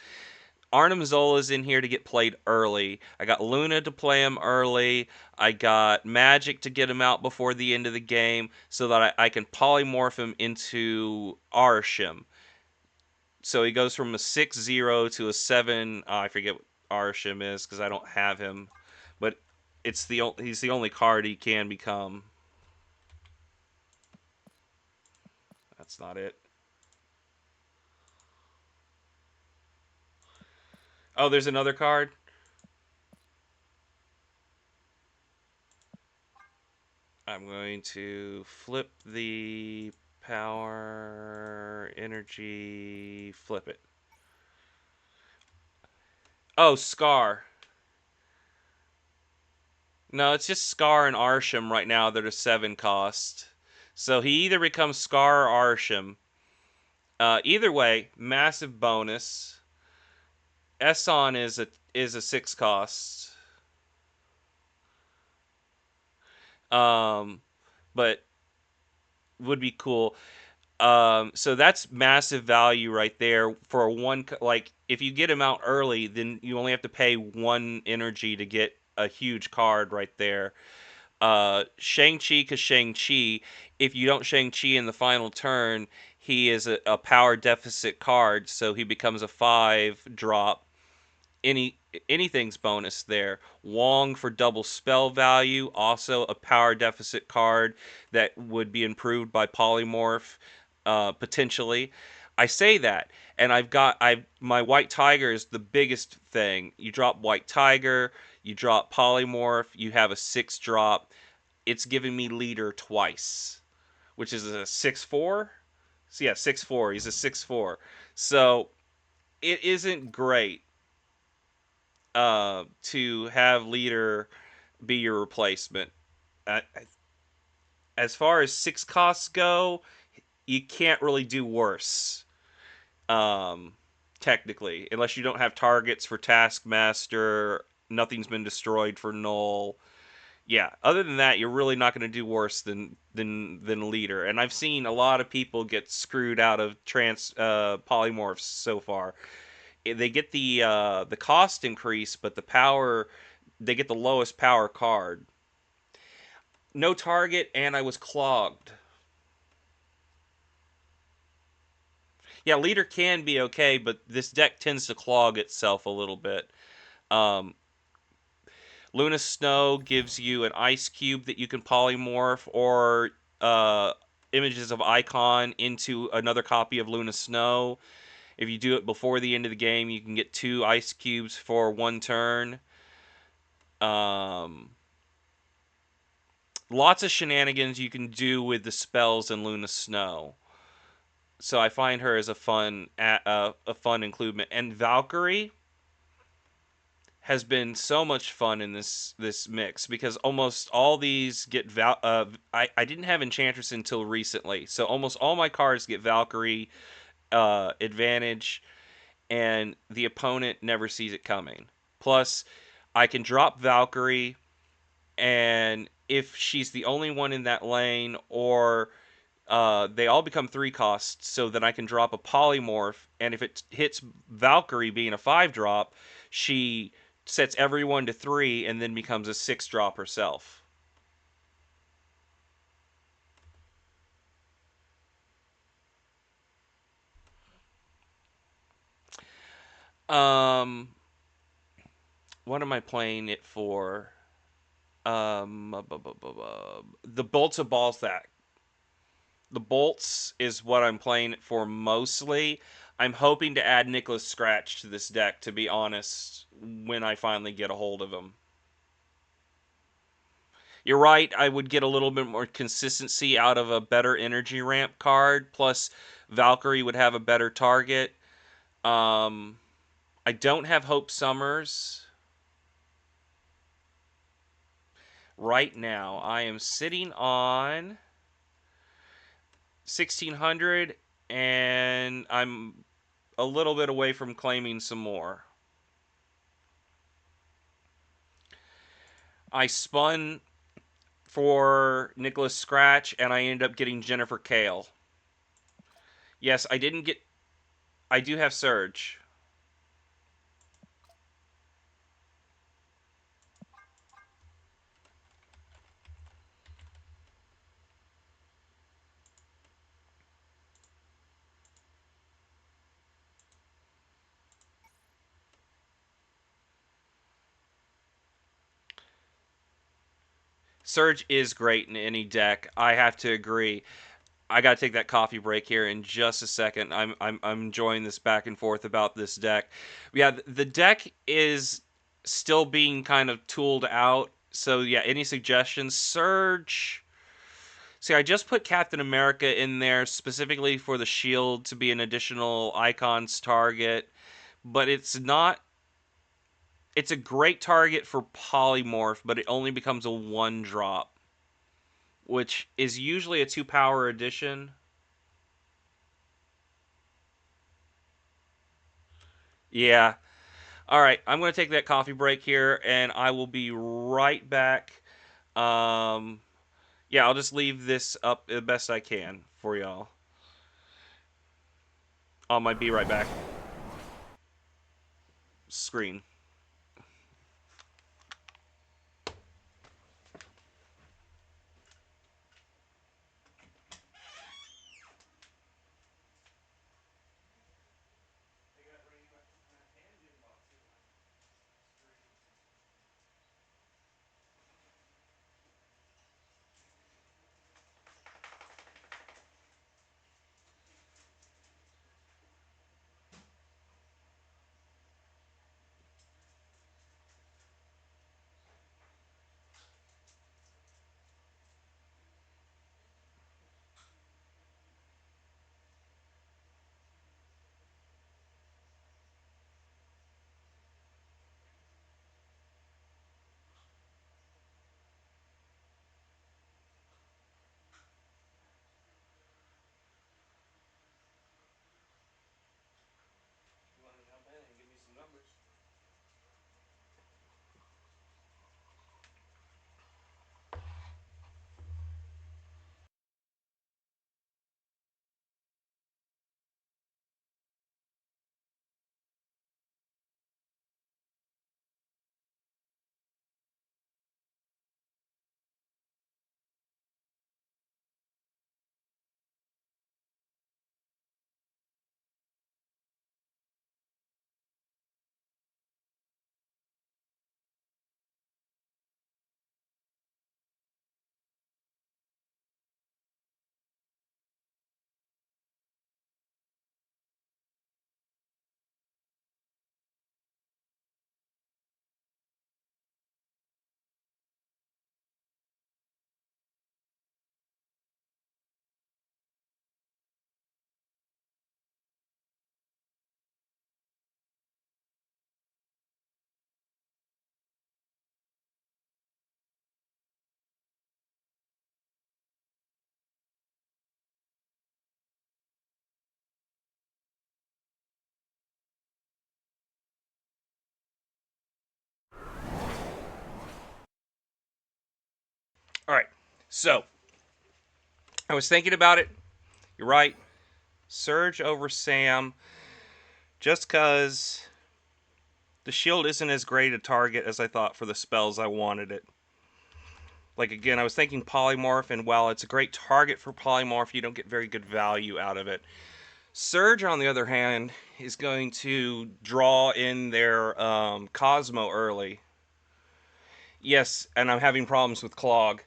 Arnim Zola's in here to get played early. I got Luna to play him early. I got Magic to get him out before the end of the game so that I can polymorph him into Arshim. So he goes from a 6-0 to a 7. I forget what Arshim is because I don't have him. But he's the only card he can become. That's not it. Oh, there's another card? I'm going to flip the power energy, flip it. Oh, Scar. No, it's just Scar and Arsham right now that are 7 cost. So he either becomes Scar or Arsham. Either way, massive bonus. Esson is a 6 cost. Um, but would be cool. So that's massive value right there for one. Like if you get him out early, then you only have to pay 1 energy to get a huge card right there. Shang-Chi, because Shang-Chi, if you don't Shang-Chi in the final turn, he is a power deficit card, so he becomes a 5 drop. any Anything's bonus there. Wong for double spell value, also a power deficit card that would be improved by polymorph, potentially. I say that, and I my white tiger is the biggest thing. You drop white tiger, you drop polymorph, you have a 6 drop. It's giving me leader twice, which is a 6/4. So yeah, 6/4. He's a 6/4. So it isn't great to have leader be your replacement. Uh, as far as 6 costs go, you can't really do worse. Um, Technically, unless you don't have targets for Taskmaster, nothing's been destroyed for Null. Yeah, other than that, you're really not going to do worse than leader. And I've seen a lot of people get screwed out of trans polymorphs so far. They get the cost increase, but the power they get the lowest power card. No target, and I was clogged. Yeah, leader can be okay, but this deck tends to clog itself a little bit. Um, Luna Snow gives you an ice cube that you can polymorph, or uh, images of Icon into another copy of Luna Snow. If you do it before the end of the game, you can get 2 ice cubes for 1 turn. Um, Lots of shenanigans you can do with the spells in Luna Snow. So I find her as a fun inclusion. And Valkyrie has been so much fun in this mix because almost all these get I didn't have Enchantress until recently, so almost all my cards get Valkyrie advantage, and the opponent never sees it coming. Plus, I can drop Valkyrie, and if she's the only one in that lane, or they all become 3 costs, so then I can drop a polymorph, and if it hits Valkyrie being a 5 drop, she sets everyone to 3 and then becomes a 6 drop herself. Um, what am I playing it for? The bolts of Balzac. The bolts is what I'm playing it for mostly. I'm hoping to add Nicholas Scratch to this deck, to be honest, when I finally get a hold of him. You're right, I would get a little bit more consistency out of a better energy ramp card, plus Valkyrie would have a better target. Um, I don't have Hope Summers right now. I am sitting on 1600, and I'm a little bit away from claiming some more. I spun for Nicholas Scratch, and I ended up getting Jennifer Kale. Yes, I didn't get. I do have Surge. Surge is great in any deck. I have to agree. I got to take that coffee break here in just a second. I'm enjoying this back and forth about this deck. Yeah, the deck is still being kind of tooled out. So yeah, any suggestions? Surge. See, I just put Captain America in there specifically for the shield to be an additional icons target, but it's not. It's a great target for polymorph, but it only becomes a 1 drop, which is usually a 2 power addition. Yeah. All right, I'm going to take that coffee break here, and I will be right back. Um, yeah, I'll just leave this up the best I can for y'all. On my be right back screen. All right. So I was thinking about it. You're right. Surge over Sam, just because the shield isn't as great a target as I thought for the spells I wanted it. Like, again, I was thinking polymorph, and while it's a great target for polymorph, you don't get very good value out of it. Surge, on the other hand, is going to draw in their Cosmo early. Yes, and I'm having problems with Clog.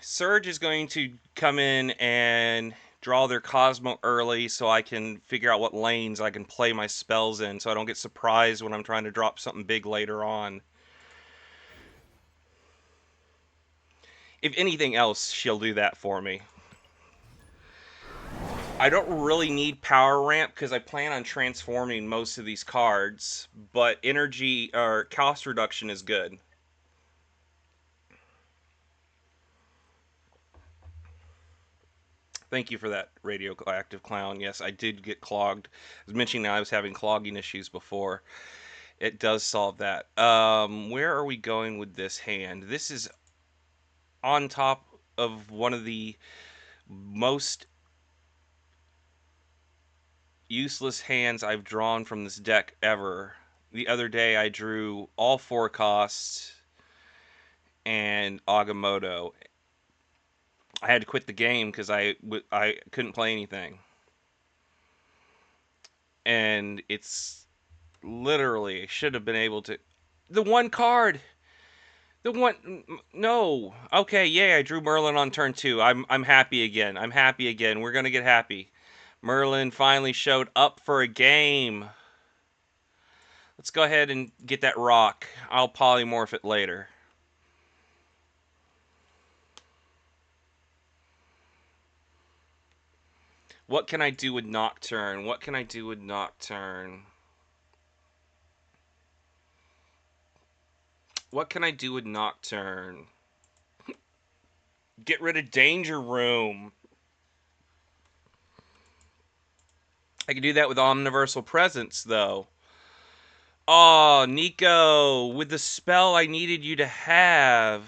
Surge is going to come in and draw their Cosmo early so I can figure out what lanes I can play my spells in so I don't get surprised when I'm trying to drop something big later on. If anything else, she'll do that for me. I don't really need power ramp because I plan on transforming most of these cards, but energy or cost reduction is good. Thank you for that, radioactive clown. Yes, I did get clogged. I was mentioning I was having clogging issues before. It does solve that. Where are we going with this hand? This is on top of one of the most useless hands I've drawn from this deck ever. The other day I drew all four costs and Agamotto. I had to quit the game because I couldn't play anything. And it's literally should have been able to. The one card. The one. No. Okay. Yeah. I drew Merlin on turn 2. I'm happy again. I'm happy again. We're gonna get happy. Merlin finally showed up for a game. Let's go ahead and get that rock. I'll polymorph it later. What can I do with Nocturne? What can I do with Nocturne? What can I do with Nocturne? Get rid of Danger Room. I can do that with Omniversal Presence, though. Oh, Nico, with the spell I needed you to have.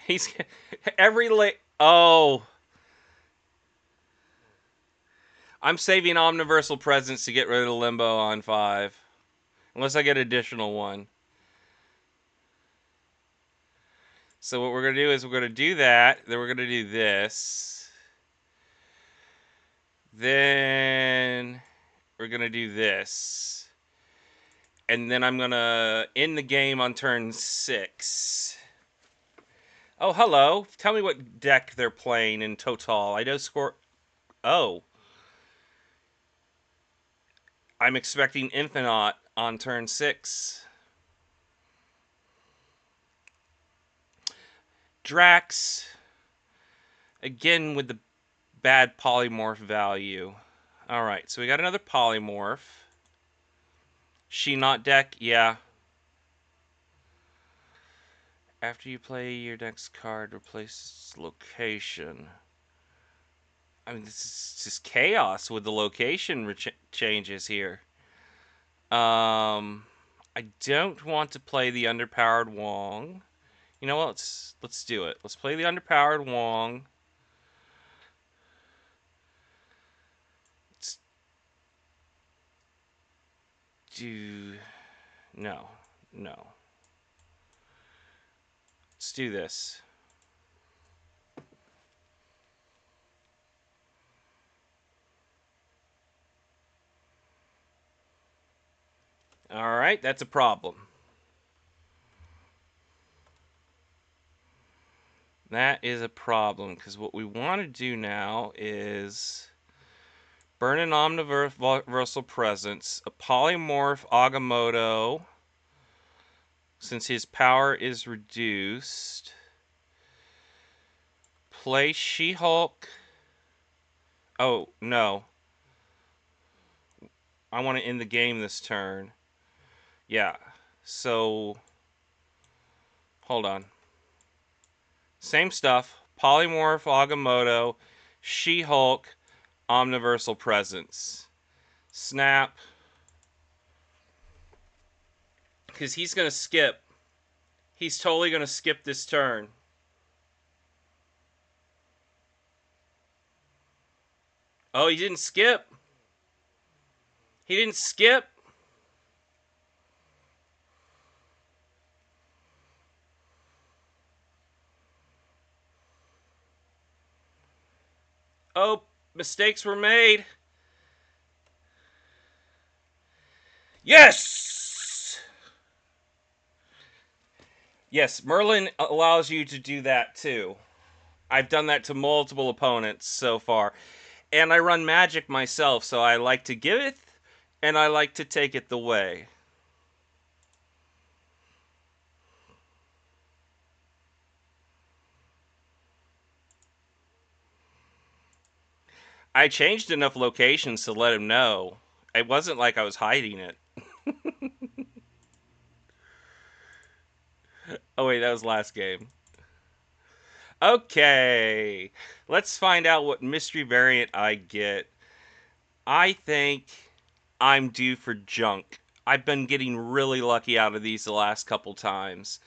He's every oh, I'm saving Omniversal Presence to get rid of Limbo on 5. Unless I get additional one. So what we're going to do is we're going to do that. Then we're going to do this. Then we're going to do this. And then I'm going to end the game on turn 6. Oh, hello. Tell me what deck they're playing in total. I know score... Oh. I'm expecting Infinite on turn 6. Drax. Again with the bad polymorph value. Alright, so we got another polymorph. She not deck? Yeah. After you play your next card, replace its location. I mean, this is just chaos with the location changes here. I don't want to play the underpowered Wong. You know what? Let's do it. Let's play the underpowered Wong. Let's do no. Let's do this. All right, that's a problem. That is a problem because what we want to do now is burn an Omniversal Presence, a Polymorph Agamotto, since his power is reduced. Play She-Hulk. Oh, no. I want to end the game this turn. Yeah, so... Hold on. Same stuff. Polymorph Agamotto, She-Hulk, Omniversal Presence. Snap. Because he's going to skip. He's totally going to skip this turn. Oh, he didn't skip. He didn't skip. Oh, mistakes were made. Yes! Yes, Merlin allows you to do that too. I've done that to multiple opponents so far. And I run magic myself, so I like to give it, and I like to take it the way. I changed enough locations to let him know. It wasn't like I was hiding it. Oh wait, that was last game. Okay, let's find out what mystery variant I get. I think I'm due for junk. I've been getting really lucky out of these the last couple times.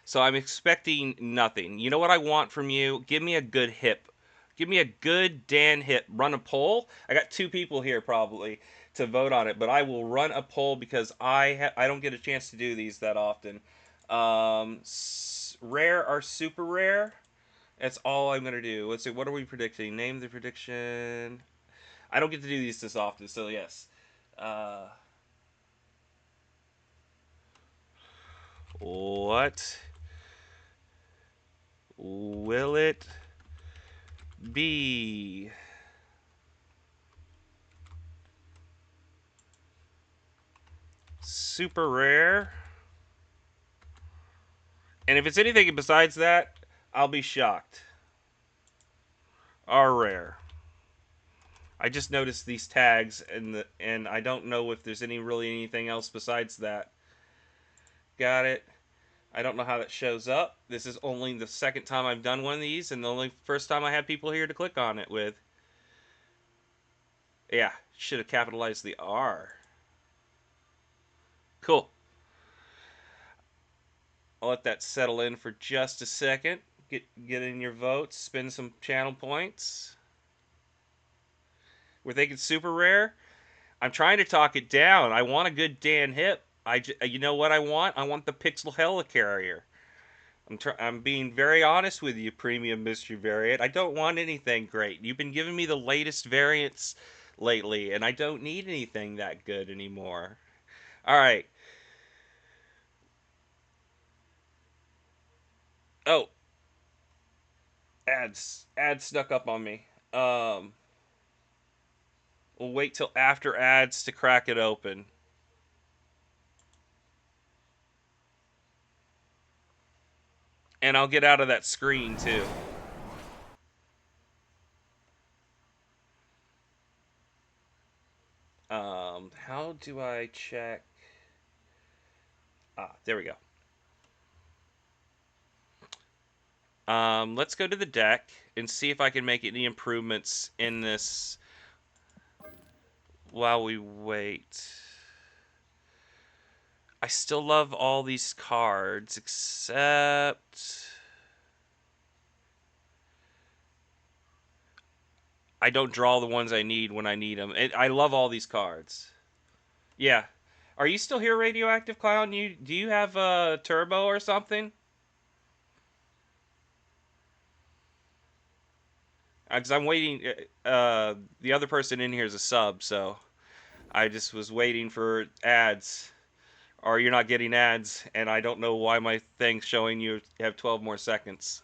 So I'm expecting nothing. You know what I want from you? Give me a good hip. Give me a good Dan hip. Run a poll. I got two people here probably to vote on it, but I will run a poll because I don't get a chance to do these that often. Rare or super rare? That's all I'm gonna do. Let's see. What are we predicting? Name the prediction. I don't get to do these this often, so yes. Uh, what will it be? Super rare. And if it's anything besides that, I'll be shocked. Are rare. I just noticed these tags and I don't know if there's really anything else besides that. Got it. I don't know how that shows up. This is only the second time I've done one of these and the only first time I have people here to click on it with. Yeah, should have capitalized the R. Cool. I'll let that settle in for just a second. Get in your votes, spend some channel points. We're thinking super rare. I'm trying to talk it down. I want a good Dan hip. You know what I want? I want the Pixel Helicarrier. I'm being very honest with you, Premium Mystery Variant. I don't want anything great. You've been giving me the latest variants lately, and I don't need anything that good anymore. All right. Oh, ads snuck up on me. We'll wait till after ads to crack it open. And I'll get out of that screen too. How do I check? Ah, there we go. Let's go to the deck and see if I can make any improvements in this while we wait. I still love all these cards, except I don't draw the ones I need when I need them. I love all these cards. Yeah. Are you still here, Radioactive Clown? Do you have a turbo or something? Because I'm waiting. The other person in here is a sub, so I just was waiting for ads. Or you're not getting ads, and I don't know why my thing's showing you have 12 more seconds.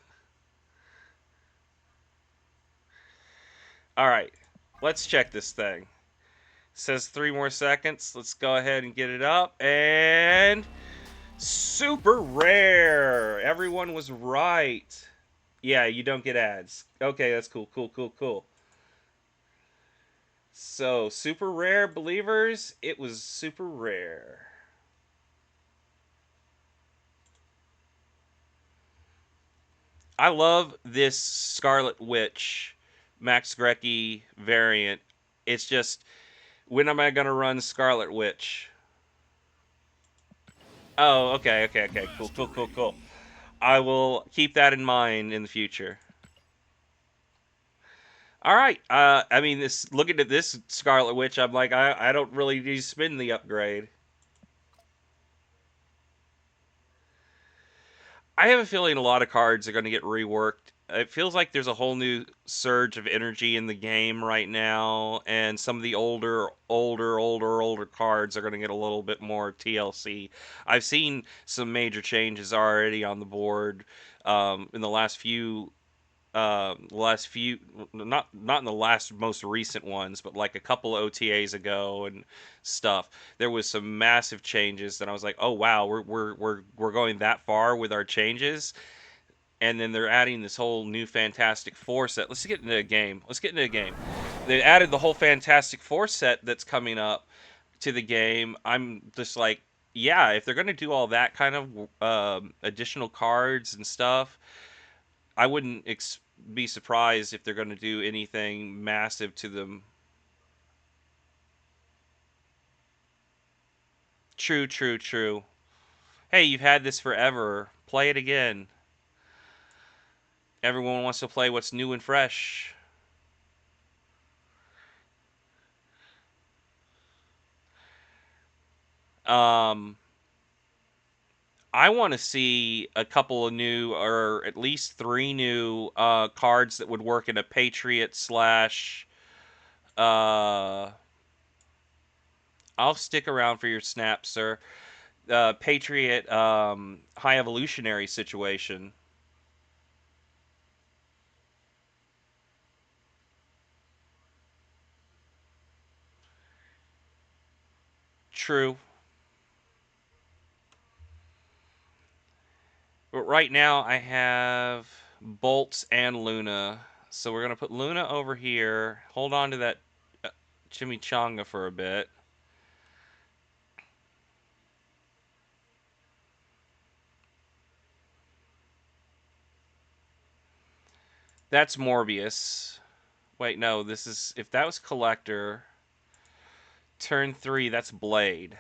All right, let's check this thing. It says 3 more seconds. Let's go ahead and get it up. And super rare. Everyone was right. Yeah, you don't get ads. Okay, that's cool, cool, cool, cool. So, super rare believers, it was super rare. I love this Scarlet Witch Max Grecki variant. It's just, when am I gonna run Scarlet Witch? Oh, okay, okay, okay, cool, cool, cool, cool. I will keep that in mind in the future. All right. I mean, this looking at this Scarlet Witch, I'm like, I don't really need to spend the upgrade. I have a feeling a lot of cards are going to get reworked. It feels like there's a whole new surge of energy in the game right now, and some of the older cards are going to get a little bit more TLC. I've seen some major changes already on the board in the last few, not in the last most recent ones, but like a couple OTAs ago and stuff. There was some massive changes that I was like, oh wow, we're going that far with our changes. And then they're adding this whole new Fantastic Four set. Let's get into a game. Let's get into a game. They added the whole Fantastic Four set that's coming up to the game. I'm just like, yeah, if they're gonna do all that kind of additional cards and stuff, I wouldn't be surprised if they're going to do anything massive to them. True, true, true. Hey, you've had this forever. Play it again. Everyone wants to play what's new and fresh. Um, I want to see a couple of new, or at least three new cards that would work in a Patriot slash. Uh, I'll stick around for your snap, sir. Patriot high evolutionary situation. True. But right now I have Bolts and Luna. So we're going to put Luna over here. Hold on to that uh, chimichanga for a bit. That's Morbius. Wait, no, this is... If that was Collector, turn 3, that's Blade.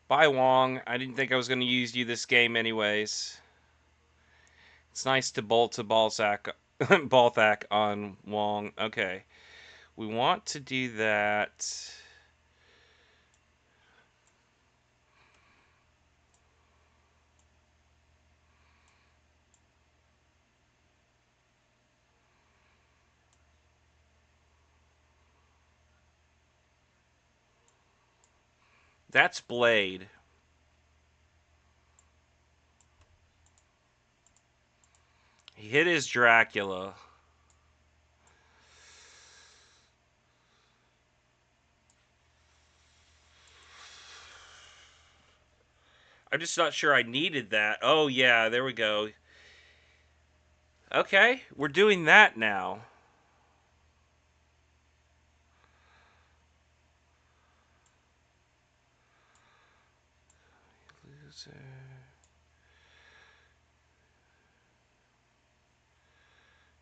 Bye, Wong. I didn't think I was going to use you this game anyways. It's nice to bolt to Balzac, Balthac on Wong. Okay. We want to do that. That's Blade. He hit his Dracula. I'm just not sure I needed that. Oh, yeah, there we go. Okay, we're doing that now.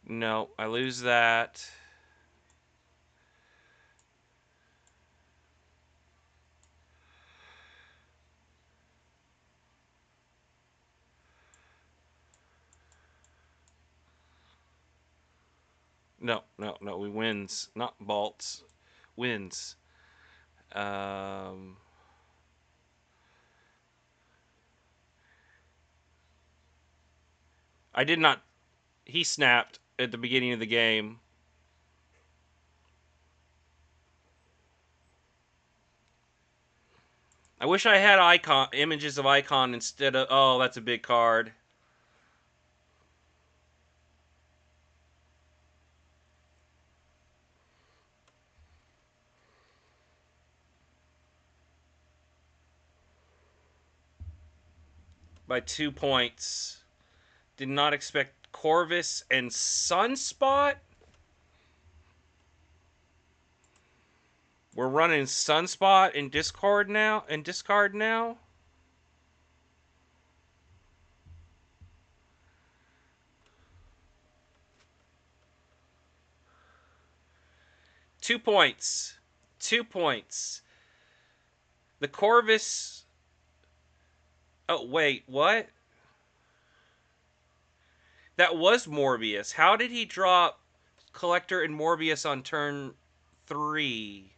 No, I lose that. No, no, no, we wins. Not bolts. Wins. Um, I did not. He snapped at the beginning of the game. I wish I had images of icon instead of. Oh, that's a big card. By 2 points. Did not expect Corvus and Sunspot. We're running Sunspot and discard now. And discard now. 2 points. 2 points. The Corvus. Oh wait, what? That was Morbius. How did he drop Collector and Morbius on turn 3?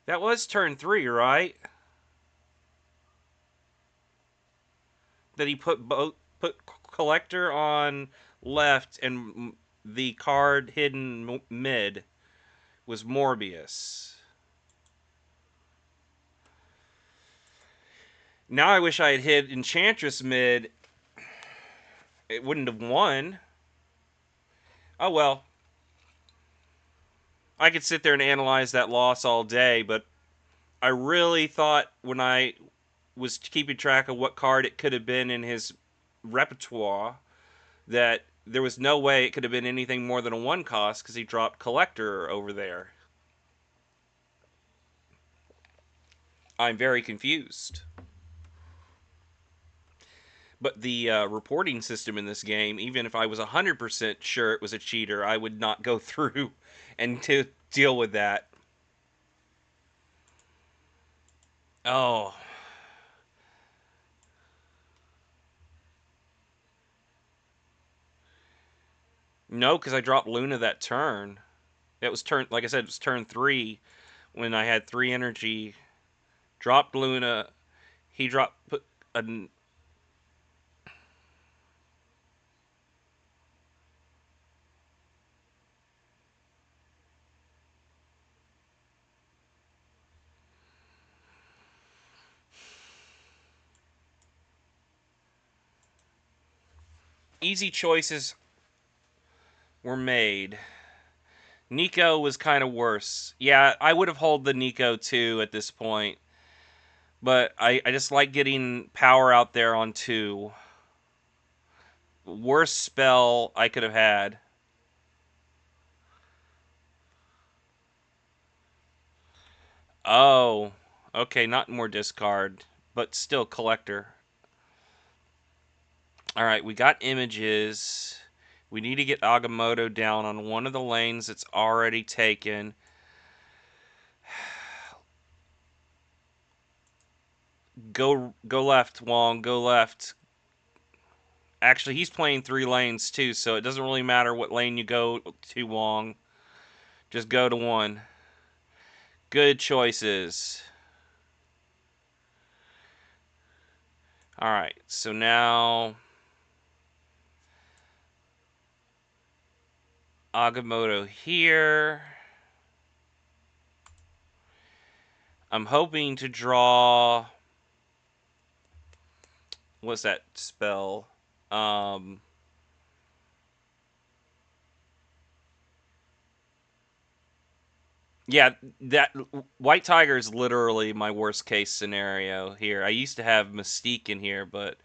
That was turn 3, right? That he put Collector on left and the card hidden mid was Morbius. Now I wish I had hit Enchantress mid. It wouldn't have won. Oh well. I could sit there and analyze that loss all day, but I really thought when I was keeping track of what card it could have been in his repertoire that there was no way it could have been anything more than a 1 cost because he dropped Collector over there. I'm very confused. But the reporting system in this game, even if I was 100% sure it was a cheater, I would not go through and to deal with that. Oh. No, because I dropped Luna that turn. It was turn, like I said, it was turn 3 when I had 3 energy. Dropped Luna. He put an easy choices were made. Nico was kind of worse. Yeah, I would have held the Nico too at this point. But I just like getting power out there on 2. Worst spell I could have had. Oh, okay, not more discard, but still collector. All right, we got images. We need to get Agamotto down on one of the lanes that's already taken. Go left, Wong. Go left. Actually, he's playing 3 lanes too, so it doesn't really matter what lane you go to, Wong. Just go to 1. Good choices. All right, so now Agamotto here. I'm hoping to draw. What's that spell? Yeah, that White Tiger is literally my worst case scenario here. I used to have Mystique in here, but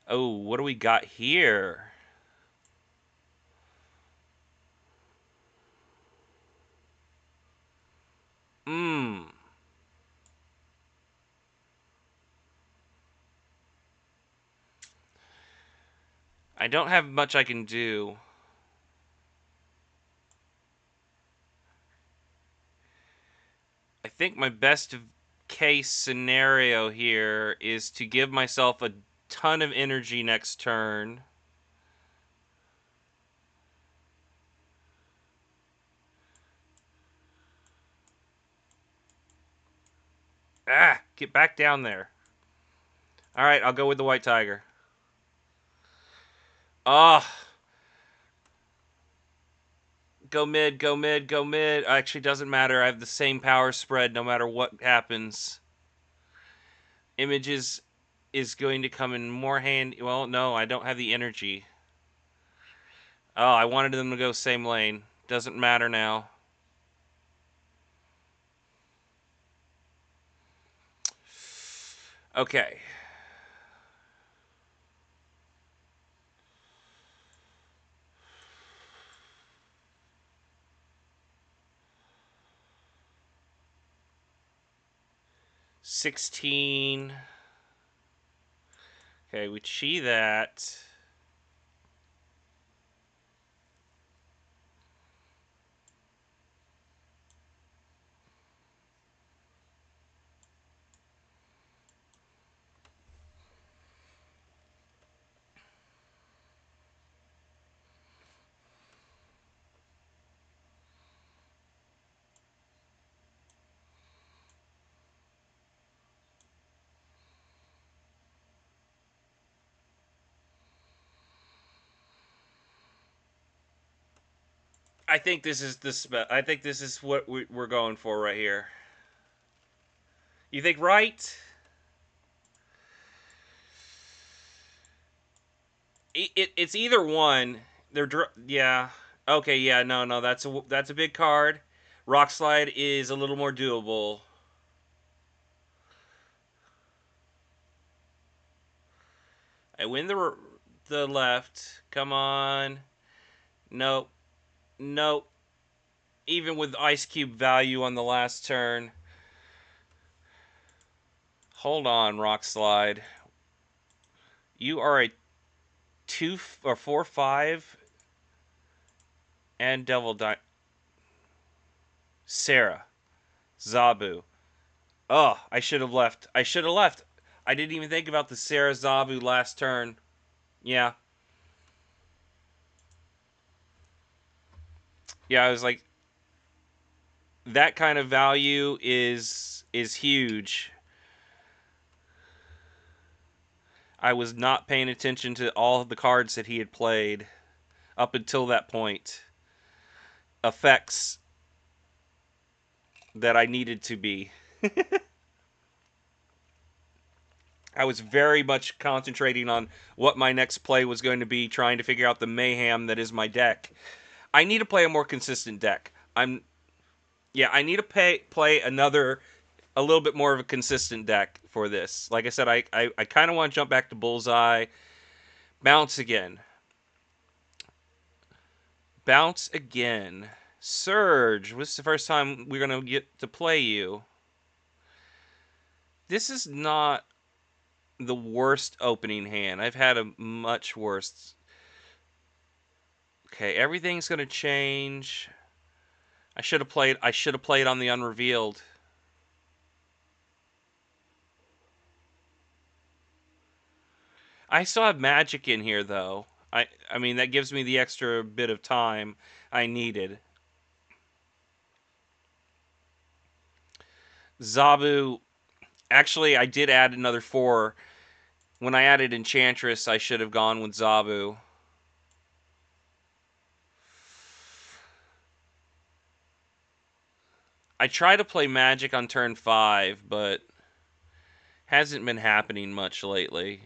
oh, what do we got here? Mmm. I don't have much I can do. I think my best case scenario here is to give myself a ton of energy next turn. Ah, get back down there. All right, I'll go with the White Tiger. Ah, Go mid, go mid, go mid. Actually, doesn't matter. I have the same power spread no matter what happens. Images is going to come in more handy. Well, no, I don't have the energy. Oh, I wanted them to go same lane. Doesn't matter now. Okay. $16. Okay, we chi that. I think this is I think this is what we're going for right here. You think right? It's either one. Yeah. Okay, yeah, no, that's a big card. Rock slide is a little more doable. I win the left. Come on. Nope. Nope. Even with ice cube value on the last turn. Hold on, rock slide. You are a 2 or 4/5 and devil die. Sarah. Zabu. Oh, I should have left. I should have left. I didn't even think about the Sarah Zabu last turn. Yeah. Yeah, I was like, that kind of value is huge. I was not paying attention to all of the cards that he had played up until that point. Effects that I needed to be. I was very much concentrating on what my next play was going to be, trying to figure out the mayhem that is my deck. I need to play a more consistent deck. I need to play a little bit more of a consistent deck for this. Like I said, I kind of want to jump back to Bullseye, bounce again. Bounce again. Surge. This is the first time we're going to get to play you. This is not the worst opening hand. I've had a much worse. Okay, everything's going to change. I should have played on the unrevealed. I still have magic in here though. I mean that gives me the extra bit of time I needed. Zabu, actually, I did add another 4. When I added Enchantress, I should have gone with Zabu. I try to play Magic on turn 5, but hasn't been happening much lately.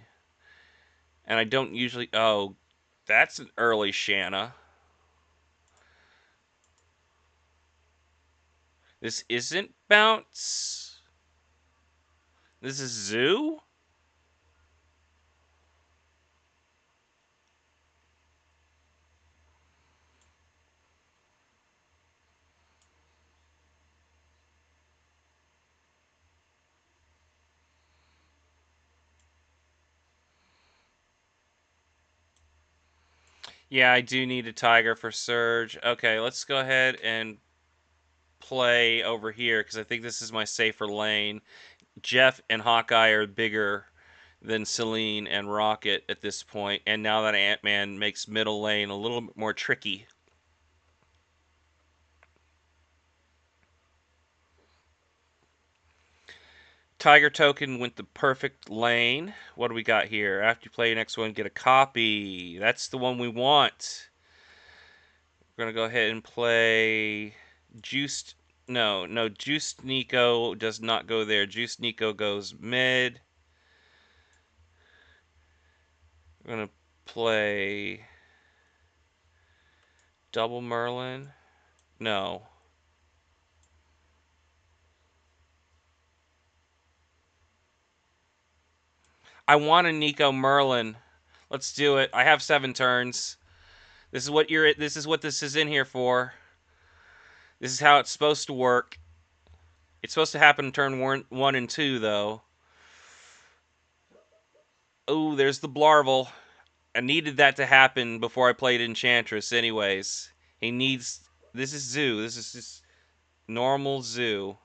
And I don't usually... Oh, that's an early Shanna. This isn't Bounce. This is Zoo? Yeah, I do need a Tiger for Surge. Okay, let's go ahead and play over here because I think this is my safer lane. Jeff and Hawkeye are bigger than Celine and Rocket at this point, and now that Ant-Man makes middle lane a little bit more tricky. Tiger Token went the perfect lane. What do we got here? After you play your next one, get a copy. That's the one we want. We're gonna go ahead and play Juiced. No, Juiced Nico does not go there. Juiced Nico goes mid. We're gonna play double Merlin. No. I want a Nico Merlin. Let's do it. I have 7 turns. This is what you're. This is what this is in here for. This is how it's supposed to work. It's supposed to happen turn 1 and 2, though. Oh, there's the Blarvel. I needed that to happen before I played Enchantress, anyways. He needs. This is Zoo. This is just normal Zoo.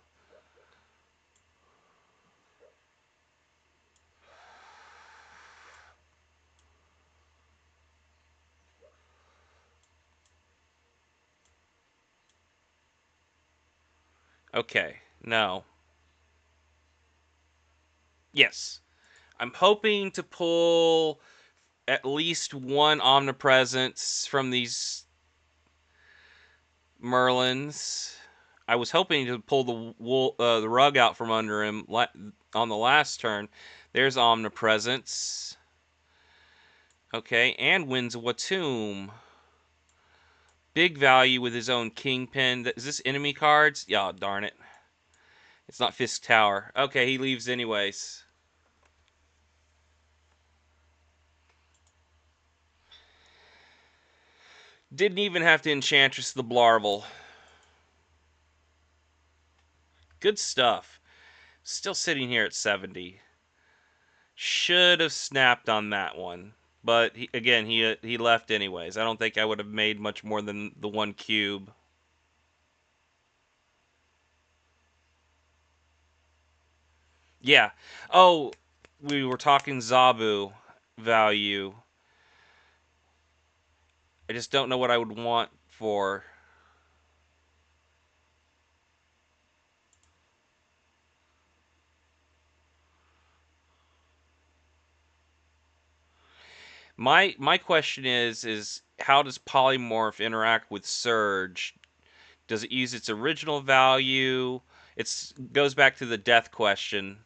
Okay, no. Yes. I'm hoping to pull at least one Omnipresence from these Merlins. I was hoping to pull the rug out from under him on the last turn. There's Omnipresence. Okay, and wins a Watomb. Big value with his own Kingpin. Is this enemy cards? Yeah, darn it. It's not Fisk Tower. Okay, he leaves anyways. Didn't even have to Enchantress the Blarvel. Good stuff. Still sitting here at 70. Should have snapped on that one. But he left anyways. I don't think I would have made much more than the 1 cube. Yeah. Oh, we were talking Zabu value. I just don't know what I would want for. My question is how does Polymorph interact with Surge? Does it use its original value? It goes back to the death question.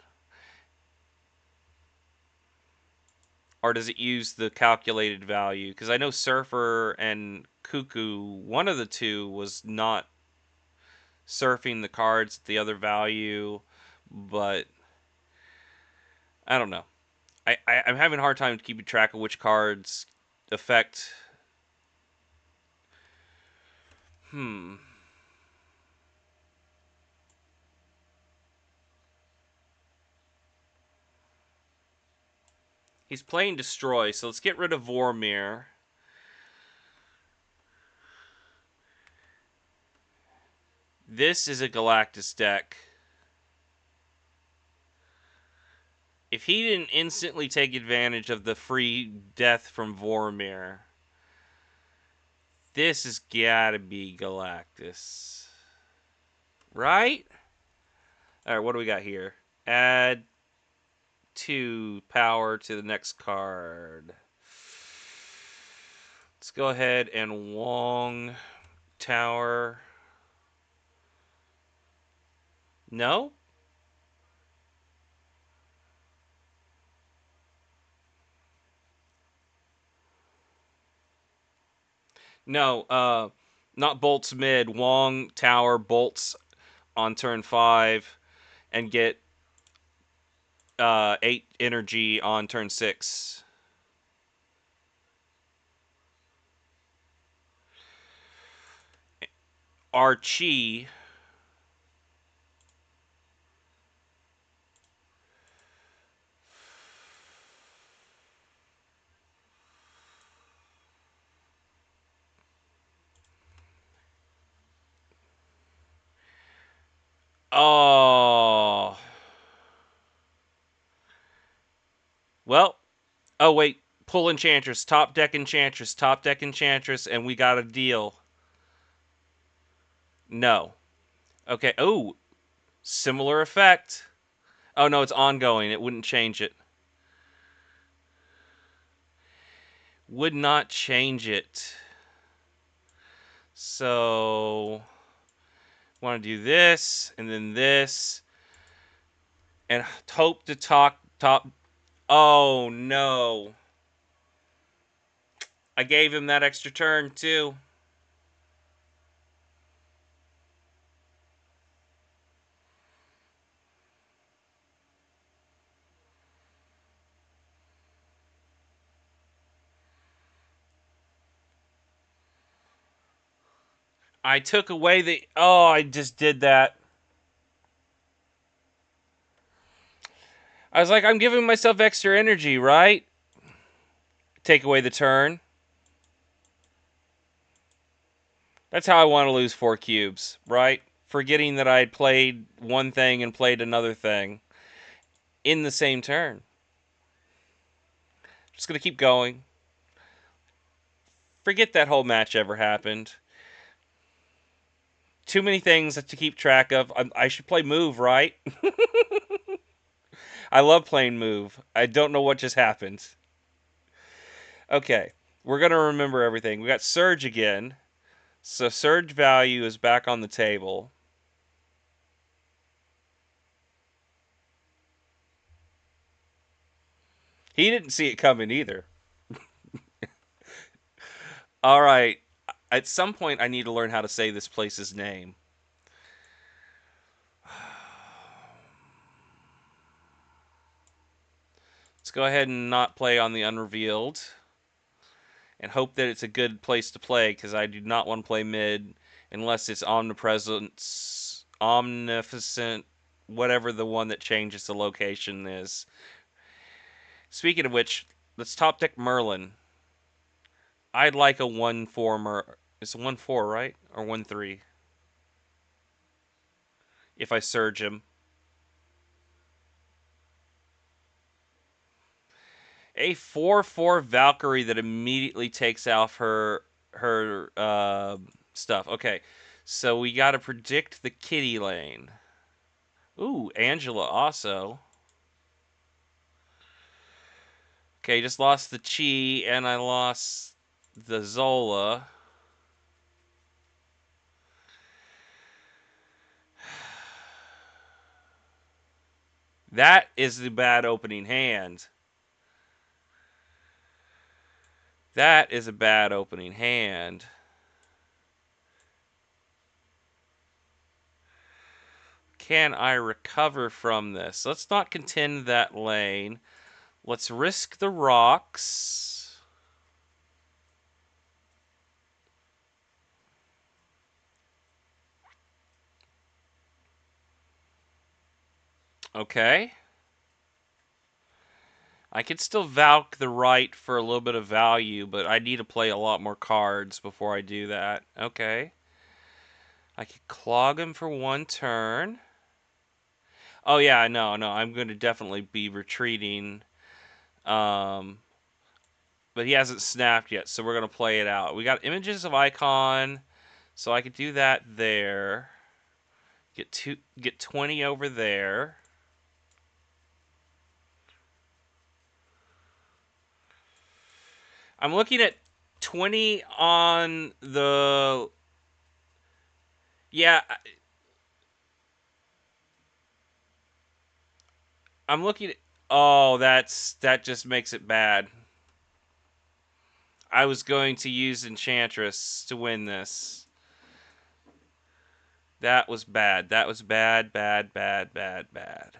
Or does it use the calculated value? Because I know Surfer and Cuckoo, one of the two was not surfing the cards at the other value, but I don't know. I'm having a hard time keeping track of which cards affect. Hmm. He's playing Destroy, so let's get rid of Vormir. This is a Galactus deck. If he didn't instantly take advantage of the free death from Vormir, this has gotta be Galactus. Right? Alright, what do we got here? Add 2 power to the next card. Let's go ahead and Wong Tower. No? No, not bolts mid. Wong Tower bolts on turn 5 and get 8 energy on turn 6. Archie. Oh. Well. Oh, wait. Pull Enchantress. Top deck Enchantress. Top deck Enchantress. And we got a deal. No. Okay. Oh. Similar effect. Oh, no. It's ongoing. It wouldn't change it. Would not change it. So, want to do this and then this and hope to talk top. Oh no. I gave him that extra turn too. I took away the. Oh, I just did that. I was like, I'm giving myself extra energy, right? Take away the turn. That's how I want to lose 4 cubes, right? Forgetting that I had played one thing and played another thing in the same turn. Just gonna keep going. Forget that whole match ever happened. Too many things to keep track of. I should play move, right? I love playing move. I don't know what just happened. Okay, we're gonna remember everything. We got surge again. So surge value is back on the table. He didn't see it coming either. All right. At some point, I need to learn how to say this place's name. Let's go ahead and not play on the unrevealed and hope that it's a good place to play because I do not want to play mid unless it's omnipresence, omnificent, whatever the one that changes the location is. Speaking of which, let's top deck Merlin. I'd like a 1/4 It's a 1/4, right? Or 1/3 if I surge him. A 4/4 Valkyrie that immediately takes off her stuff. Okay, so we got to predict the kitty lane. Ooh, Angela also. Okay, just lost the Chi and I lost the Zola. That is the bad opening hand. That is a bad opening hand. Can I recover from this? Let's not contend that lane. Let's risk the rocks. Okay. I could still Valk the right for a little bit of value, but I need to play a lot more cards before I do that. Okay. I could clog him for 1 turn. Oh yeah, no, I'm going to definitely be retreating. Um, but he hasn't snapped yet, so we're going to play it out. We got images of icon, so I could do that there. Get 20 over there. I'm looking at 20 on the. Yeah, I'm looking at. Oh, that just makes it bad. I was going to use Enchantress to win this. That was bad. That was bad, bad, bad, bad, bad.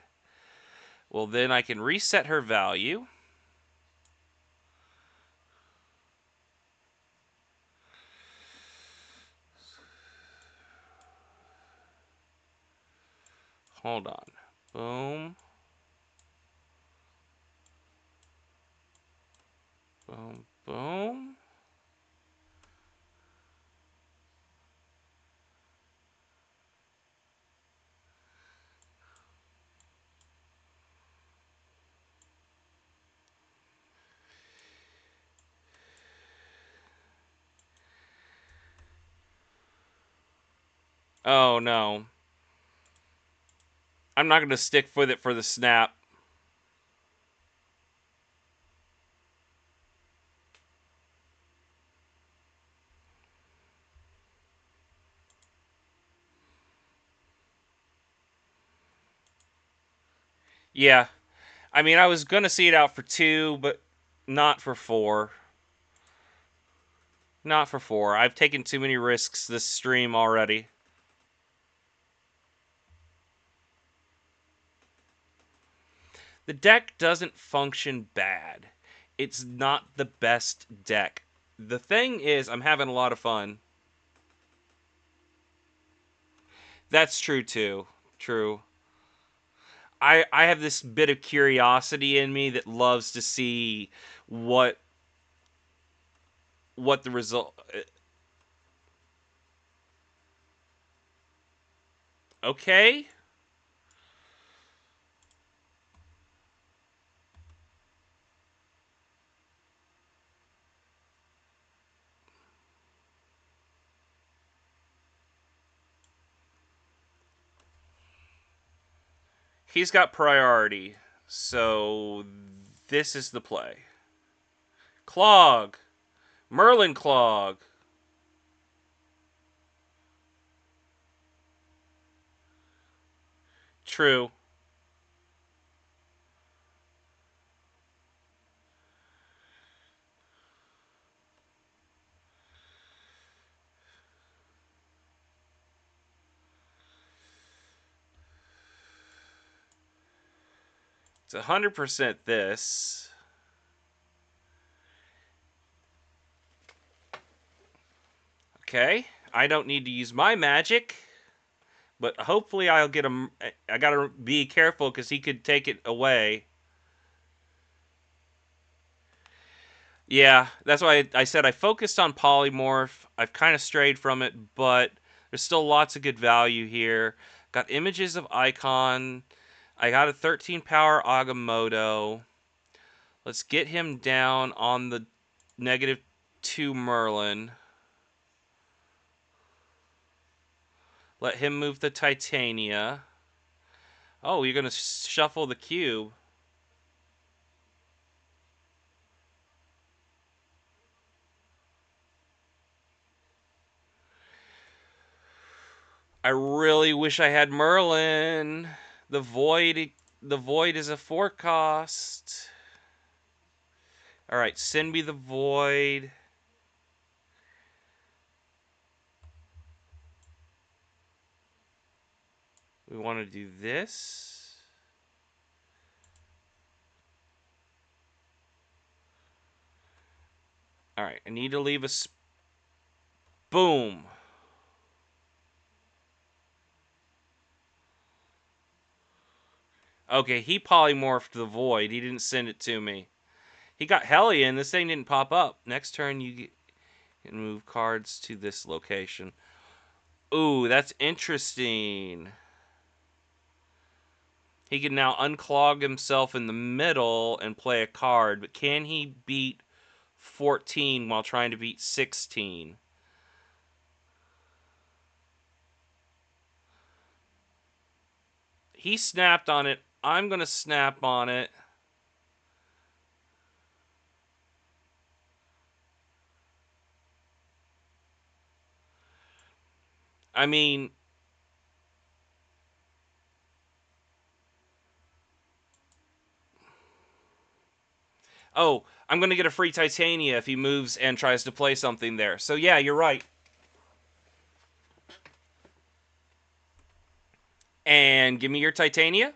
Well, then I can reset her value. Hold on. Boom. Boom, boom. Oh, no. I'm not going to stick with it for the snap. Yeah. I mean, I was going to see it out for 2, but not for 4. Not for 4. I've taken too many risks this stream already. The deck doesn't function bad. It's not the best deck. The thing is, I'm having a lot of fun. That's true too. True. I have this bit of curiosity in me that loves to see what the result. Okay. He's got priority. So this is the play. Clog. Merlin Clog. True. It's 100% this. Okay. I don't need to use my magic. But hopefully I'll get him. I gotta be careful because he could take it away. Yeah, that's why I said I focused on polymorph. I've kind of strayed from it, but there's still lots of good value here. Got images of Icon. I got a 13 power Agamotto. Let's get him down on the -2 Merlin. Let him move the Titania. Oh, you're gonna shuffle the cube. I really wish I had Merlin. The void is a 4 cost. Alright, send me the void. We want to do this. Alright, I need to leave a boom. Okay, he polymorphed the void. He didn't send it to me. He got Hellion. This thing didn't pop up. Next turn, you can move cards to this location. Ooh, that's interesting. He can now unclog himself in the middle and play a card, but can he beat 14 while trying to beat 16? He snapped on it. I'm going to snap on it. I mean, oh, I'm going to get a free Titania if he moves and tries to play something there. So yeah, you're right. And give me your Titania.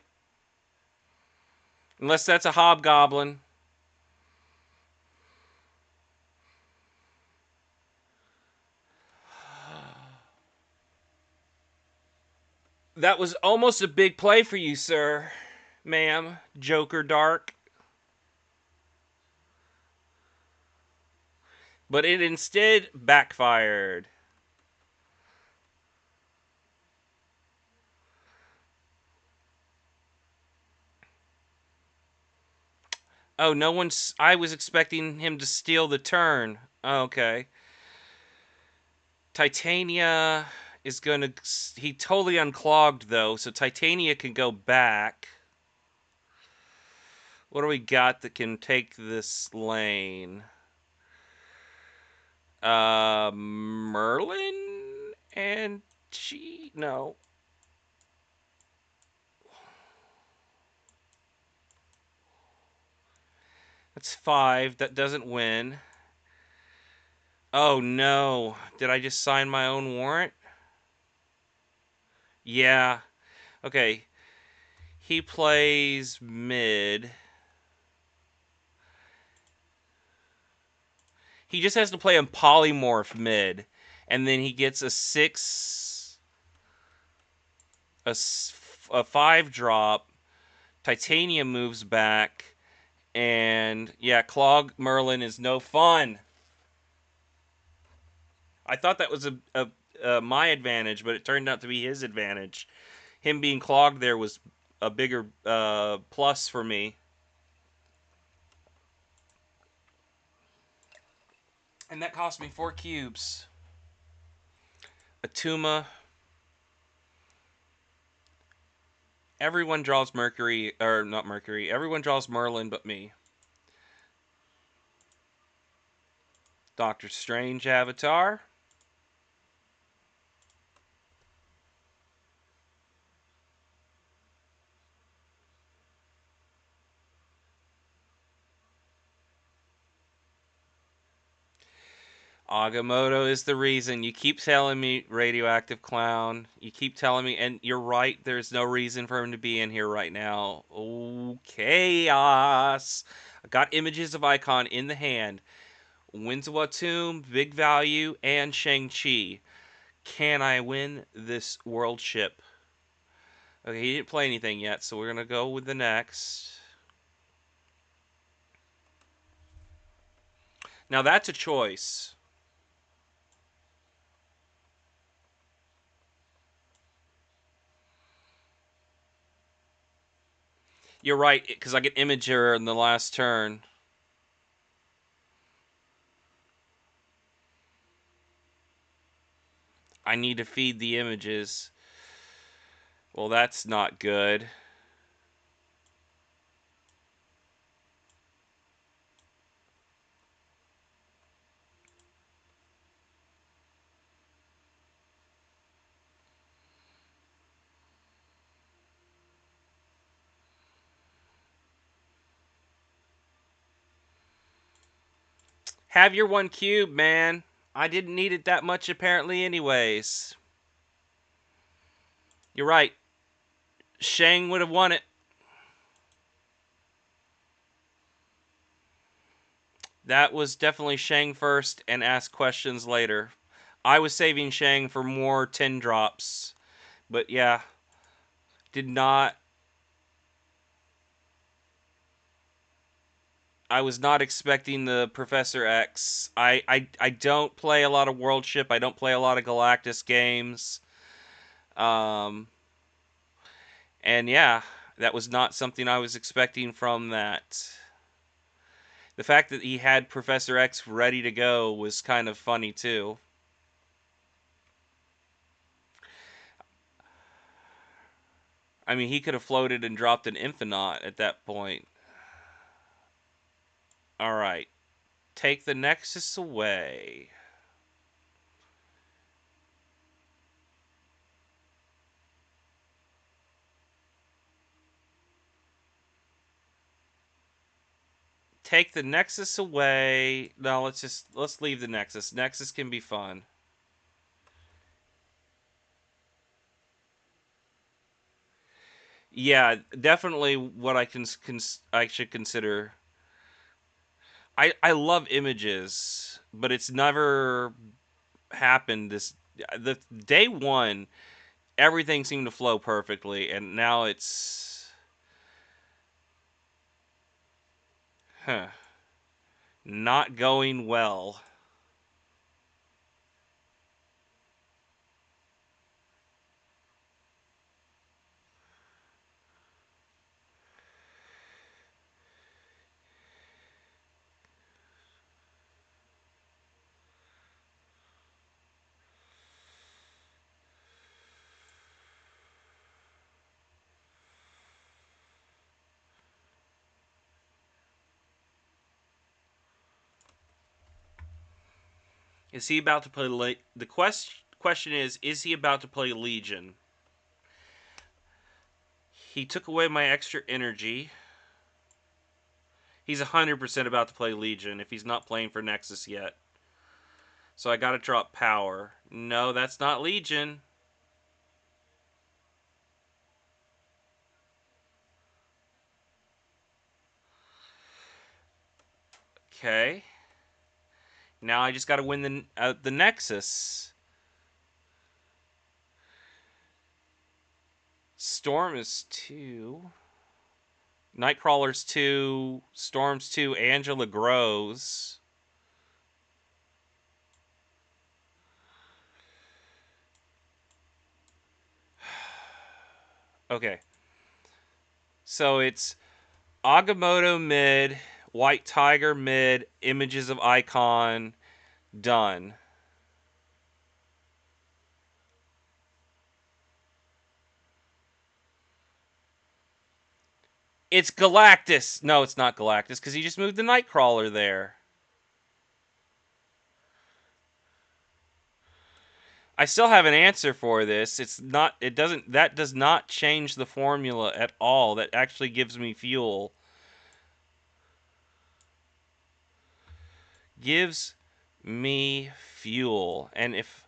Unless that's a Hobgoblin. That was almost a big play for you, sir. Ma'am. Joker Dark. But it instead backfired. Oh, no one's... I was expecting him to steal the turn. Okay. Titania is gonna... He totally unclogged, though, so Titania can go back. What do we got that can take this lane? Merlin? And she... No. That's 5. That doesn't win. Oh no. Did I just sign my own warrant? Yeah. Okay. He plays mid. He just has to play a polymorph mid. And then he gets a 6. A 5 drop. Titanium moves back. And yeah, Clog Merlin is no fun. I thought that was my advantage, but it turned out to be his advantage. Him being clogged there was a bigger plus for me. And that cost me 4 cubes. Atuma. Everyone draws Mercury, or not Mercury. Everyone draws Merlin but me. Doctor Strange avatar. Agamotto is the reason. You keep telling me, Radioactive Clown. You keep telling me, and you're right, there's no reason for him to be in here right now. Oh, chaos. I got images of Icon in the hand. Winds of Tomb, Big Value, and Shang-Chi. Can I win this world ship? Okay, he didn't play anything yet, so we're going to go with the next. Now that's a choice. You're right, because I get Imager in the last turn. I need to feed the images. Well, that's not good. Have your 1 cube, man. I didn't need it that much apparently anyways. You're right. Shang would have won it. That was definitely Shang first and ask questions later. I was saving Shang for more 10 drops. But yeah, did not. I was not expecting the Professor X. I don't play a lot of World Ship. I don't play a lot of Galactus games. Um, and yeah, that was not something I was expecting from that. The fact that he had Professor X ready to go was kind of funny too. I mean, he could have floated and dropped an Infinite at that point. All right, take the Nexus away. Take the Nexus away. No, let's leave the Nexus. Nexus can be fun. Yeah, definitely what I should consider. I love images, but it's never happened this the day one. Everything seemed to flow perfectly, and now it's huh, not going well. Is he about to play? The question is he about to play Legion? He took away my extra energy. He's 100% about to play Legion if he's not playing for Nexus yet. So I gotta drop Power. No, that's not Legion. Okay. Now I just gotta win the Nexus. Storm is 2. Nightcrawler's 2. Storm's 2. Angela grows. Okay. So it's Agamotto mid, White Tiger mid, Images of Icon, done. It's Galactus. No, it's not Galactus because he just moved the Nightcrawler there. I still have an answer for this. It's not. It doesn't. That does not change the formula at all. That actually gives me fuel. Gives me fuel. And if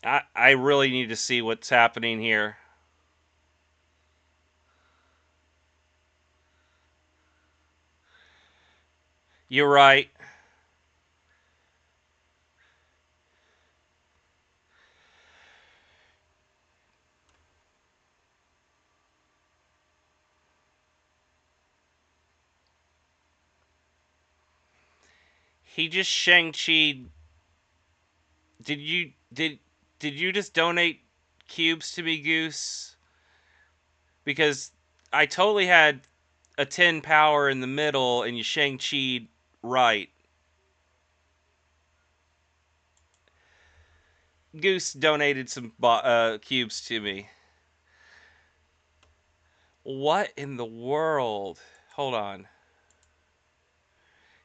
I really need to see what's happening here. You're right. He just Shang-Chi. Did you just donate cubes to me, Goose? Because I totally had a 10 power in the middle and you Shang-Chi right. Goose donated some cubes to me. What in the world? Hold on.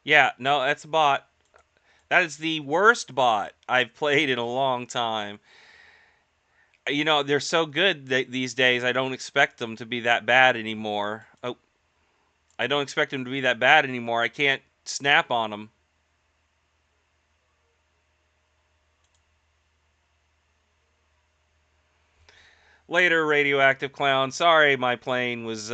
Yeah, no, that's a bot. That is the worst bot I've played in a long time. You know, they're so good these days, I don't expect them to be that bad anymore. Oh, I don't expect them to be that bad anymore. I can't snap on them. Later, radioactive clown. Sorry, my plane was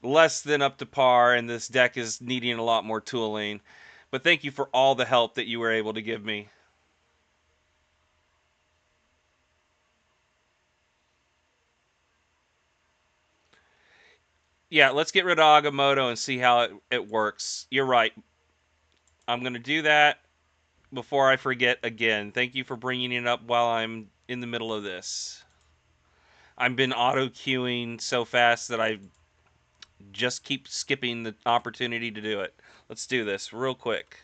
less than up to par, and this deck is needing a lot more tooling. But thank you for all the help that you were able to give me. Yeah, let's get rid of Agamotto and see how it works. You're right. I'm going to do that before I forget again. Thank you for bringing it up while I'm in the middle of this. I've been auto queuing so fast that I just keep skipping the opportunity to do it. Let's do this real quick.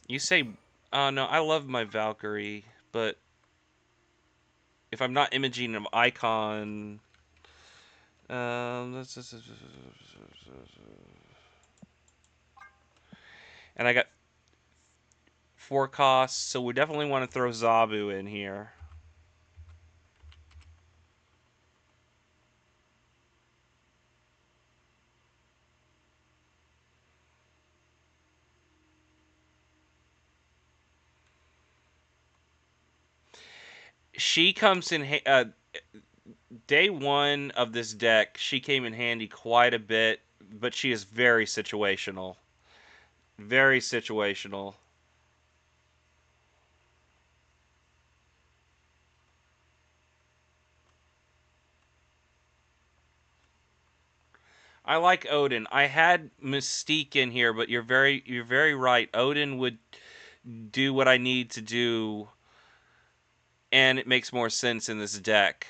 You say, oh no, I love my Valkyrie, but if I'm not imaging an icon, um, and I got 4 costs, so we definitely want to throw Zabu in here. She comes in day one of this deck. She came in handy quite a bit, but she is very situational. Very situational. I like Odin. I had Mystique in here, but you're very right. Odin would do what I need to do, and it makes more sense in this deck.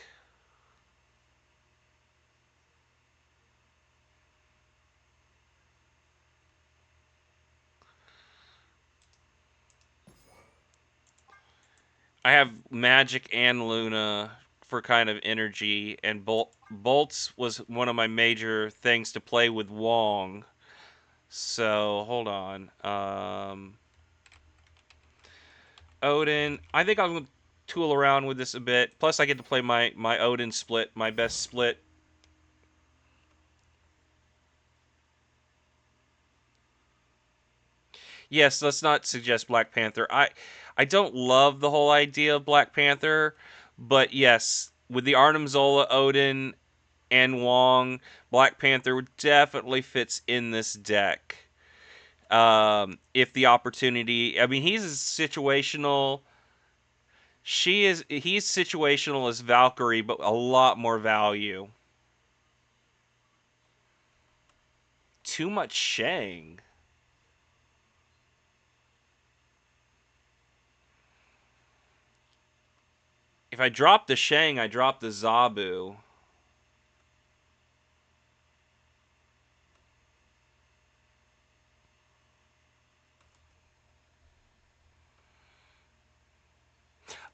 I have Magic and Luna for kind of energy, and Bolts was one of my major things to play with Wong. So hold on. Odin. I think I'm gonna tool around with this a bit. Plus, I get to play my Odin split, my best split. Yes, let's not suggest Black Panther. I don't love the whole idea of Black Panther, but yes, with the Arnim Zola, Odin, and Wong, Black Panther definitely fits in this deck. If the opportunity, I mean, he's as situational. He's situational as Valkyrie, but a lot more value. Too much Shang. If I drop the Shang, I drop the Zabu.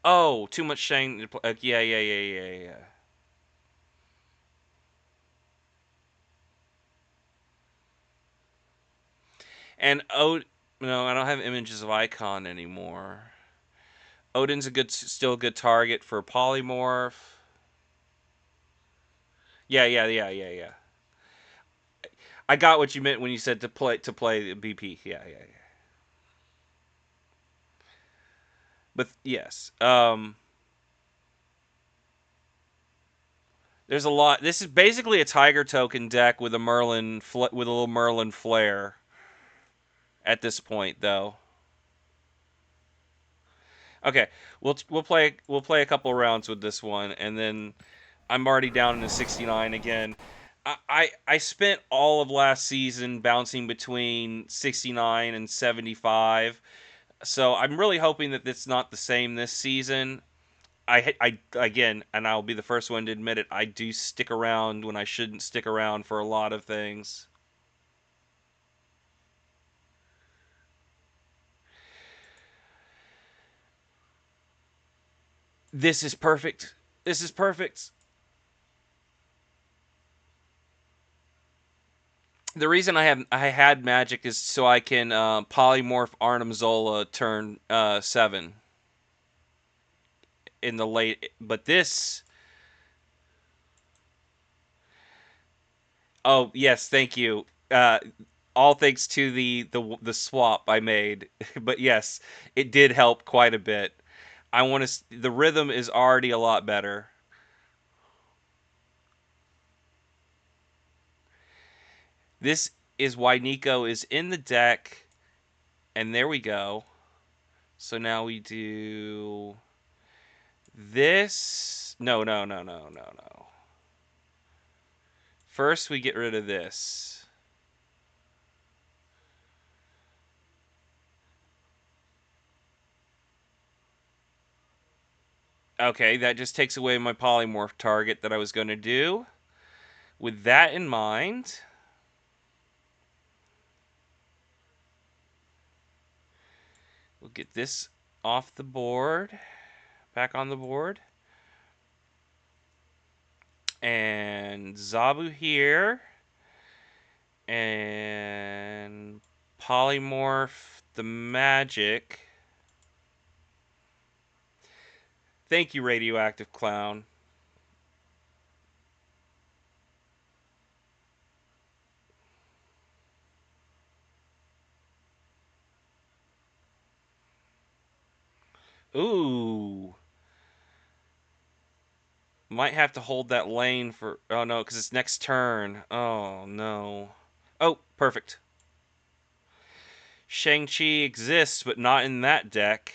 Oh, too much Shang. Yeah, yeah, yeah, yeah, yeah. And no, I don't have images of Icon anymore. Odin's still a good target for polymorph. Yeah, yeah, yeah, yeah, yeah. I got what you meant when you said to play BP. Yeah, yeah, yeah. But yes, there's a lot. This is basically a Tiger token deck with a with a little Merlin flair at this point, though. Okay, we'll play a couple rounds with this one, and then I'm already down in the 69 again. I spent all of last season bouncing between 69 and 75, so I'm really hoping that it's not the same this season. I again, and I'll be the first one to admit it. I do stick around when I shouldn't stick around for a lot of things. This is perfect. This is perfect. The reason I had magic is so I can polymorph Arnim Zola turn 7 in the late. But this, oh yes, thank you. All thanks to the swap I made. But yes, it did help quite a bit. I want to. The rhythm is already a lot better. This is why Nico is in the deck, and there we go. So now we do this. No, no, no, no, no, no. First, we get rid of this. Okay, that just takes away my polymorph target that I was going to do. With that in mind, we'll get this off the board, back on the board. And Zabu here. And polymorph the magic. Thank you, Radioactive Clown. Ooh. Might have to hold that lane for... Oh, no, because it's next turn. Oh, no. Oh, perfect. Shang-Chi exists, but not in that deck.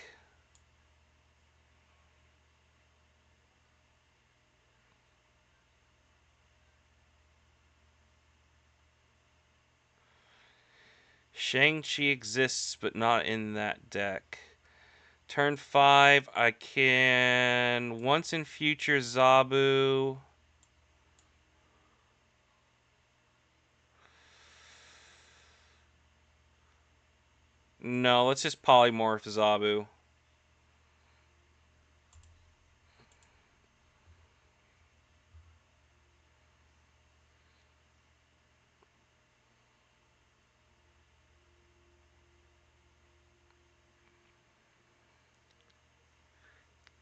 Shang-Chi exists, but not in that deck. Turn 5, I can once in future Zabu. No, let's just polymorph Zabu.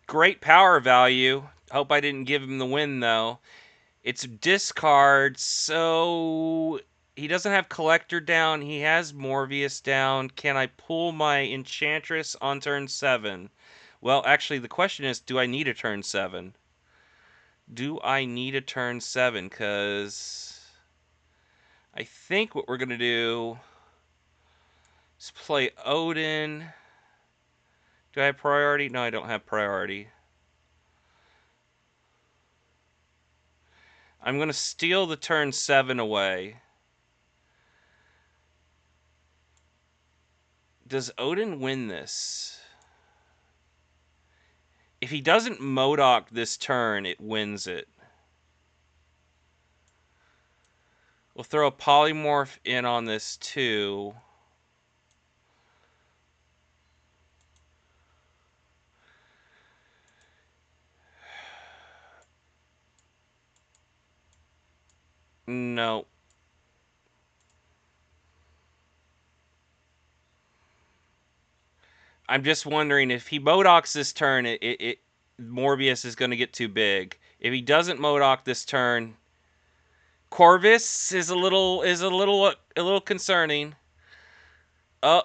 Great power value. Hope I didn't give him the win, though. It's discard, so he doesn't have Collector down. He has Morbius down. Can I pull my Enchantress on turn 7? Well, actually, the question is, do I need a turn 7? Do I need a turn 7? Because I think what we're going to do is play Odin. Do I have priority? No, I don't have priority. I'm going to steal the turn 7 away. Does Odin win this? If he doesn't Modok this turn, it wins it. We'll throw a polymorph in on this too. No. I'm just wondering if he Modocs this turn, Morbius is going to get too big. If he doesn't Modok this turn, Corvus is a little concerning. Oh,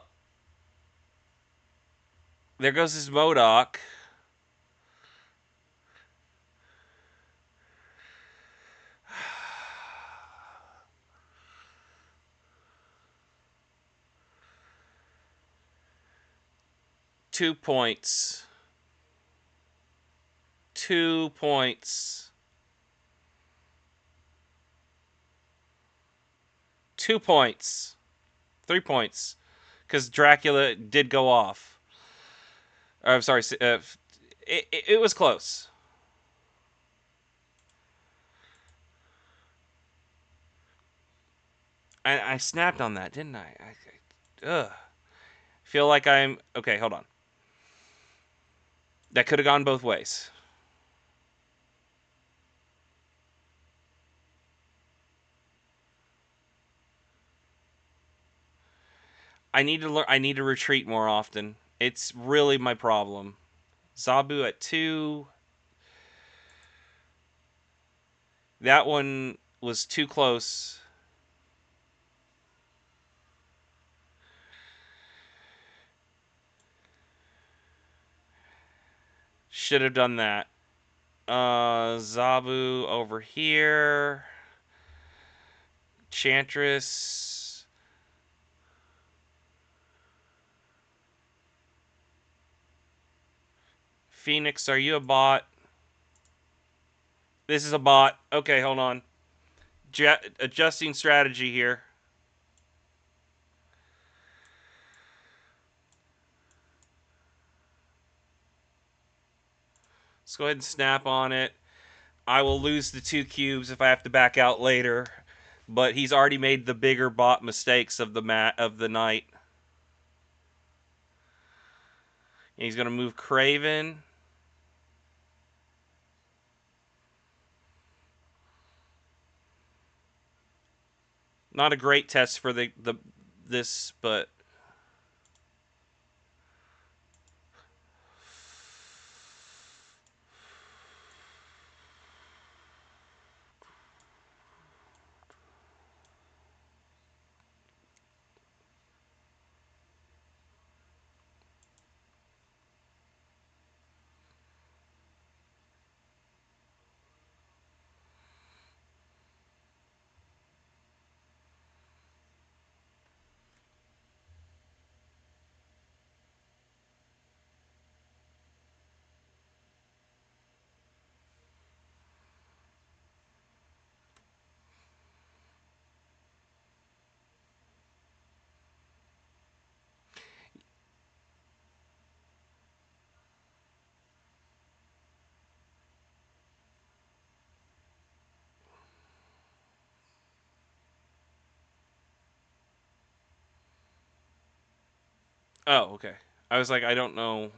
there goes his Modok. Two points. 2 points. 2 points. 3 points. Because Dracula did go off. I'm sorry. It was close. I snapped on that, didn't I? Ugh. Feel like I'm... Okay, hold on. That could have gone both ways. I need to learn. I need to retreat more often. It's really my problem. Zabu at 2. That one was too close. Should have done that. Zabu over here. Chantress. Phoenix, are you a bot? This is a bot. Okay, hold on. Adjusting strategy here. Let's go ahead and snap on it. I will lose the 2 cubes if I have to back out later. But he's already made the bigger bot mistakes of the night. And he's going to move Craven. Not a great test for this, but Oh, okay. I was like, I don't know.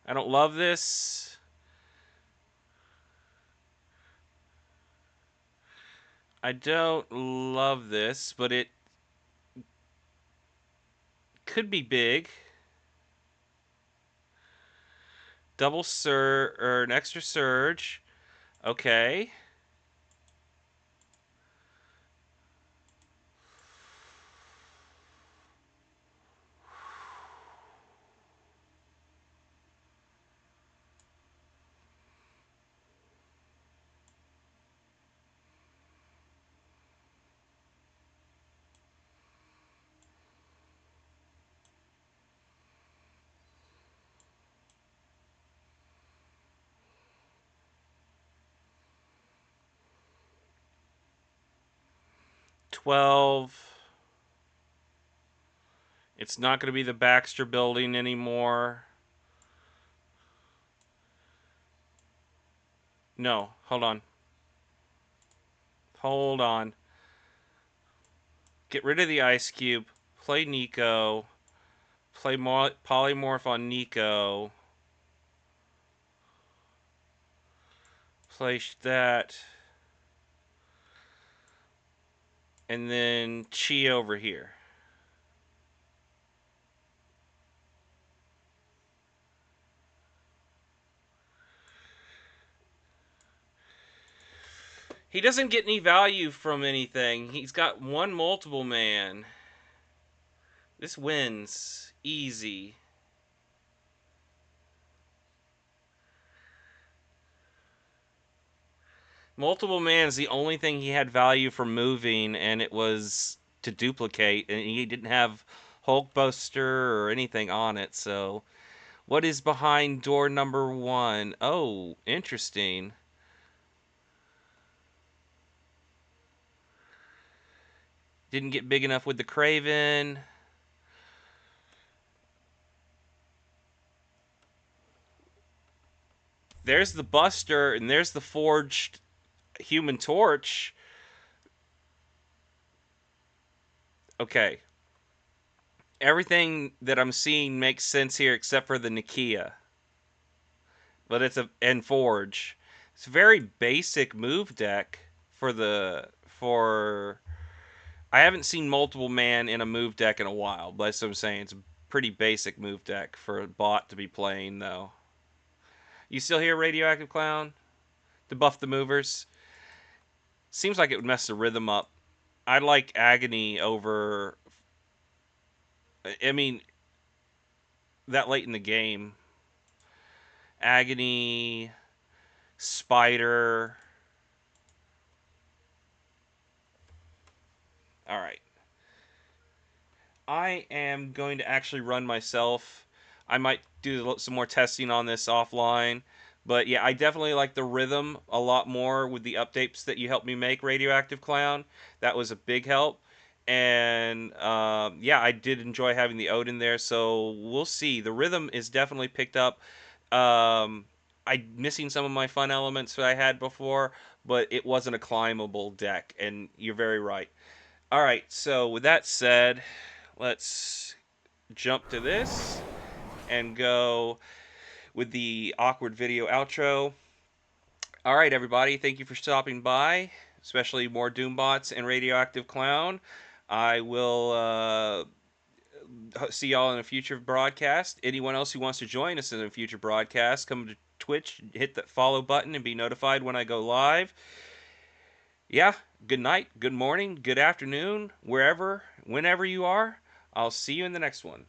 I don't love this. I don't love this, but it could be big. Double surge or an extra surge. Okay. 12. It's not going to be the Baxter building anymore. No, hold on. Hold on. Get rid of the ice cube. Play Nico. Play polymorph on Nico. Place that. And then Chi over here. He doesn't get any value from anything. He's got one multiple man. This wins. Easy. Multiple man is the only thing he had value for moving, and it was to duplicate, and he didn't have Hulkbuster or anything on it, so... What is behind door number 1? Oh, interesting. Didn't get big enough with the Craven. There's the Buster, and there's the forged Human Torch. Okay. Everything that I'm seeing makes sense here except for the Nakia. But it's and Forge. It's a very basic move deck for I haven't seen multiple man in a move deck in a while, but that's what I'm saying. It's a pretty basic move deck for a bot to be playing though. You still hear Radioactive Clown? To buff the movers? Seems like it would mess the rhythm up. I like Agony over. I mean, that late in the game. Agony, Spider. All right. I am going to actually run myself. I might do some more testing on this offline. But yeah, I definitely like the rhythm a lot more with the updates that you helped me make, Radioactive Clown. That was a big help. And yeah, I did enjoy having the Odin there. So we'll see. The rhythm is definitely picked up. I'm missing some of my fun elements that I had before, but it wasn't a climbable deck. And you're very right. All right, so with that said, let's jump to this and go with the awkward video outro. All right, everybody, thank you for stopping by, especially more Doombots and Radioactive Clown. I will see y'all in a future broadcast. Anyone else who wants to join us in a future broadcast, come to Twitch, hit that follow button, and be notified when I go live. Yeah, good night, good morning, good afternoon, wherever, whenever you are. I'll see you in the next one.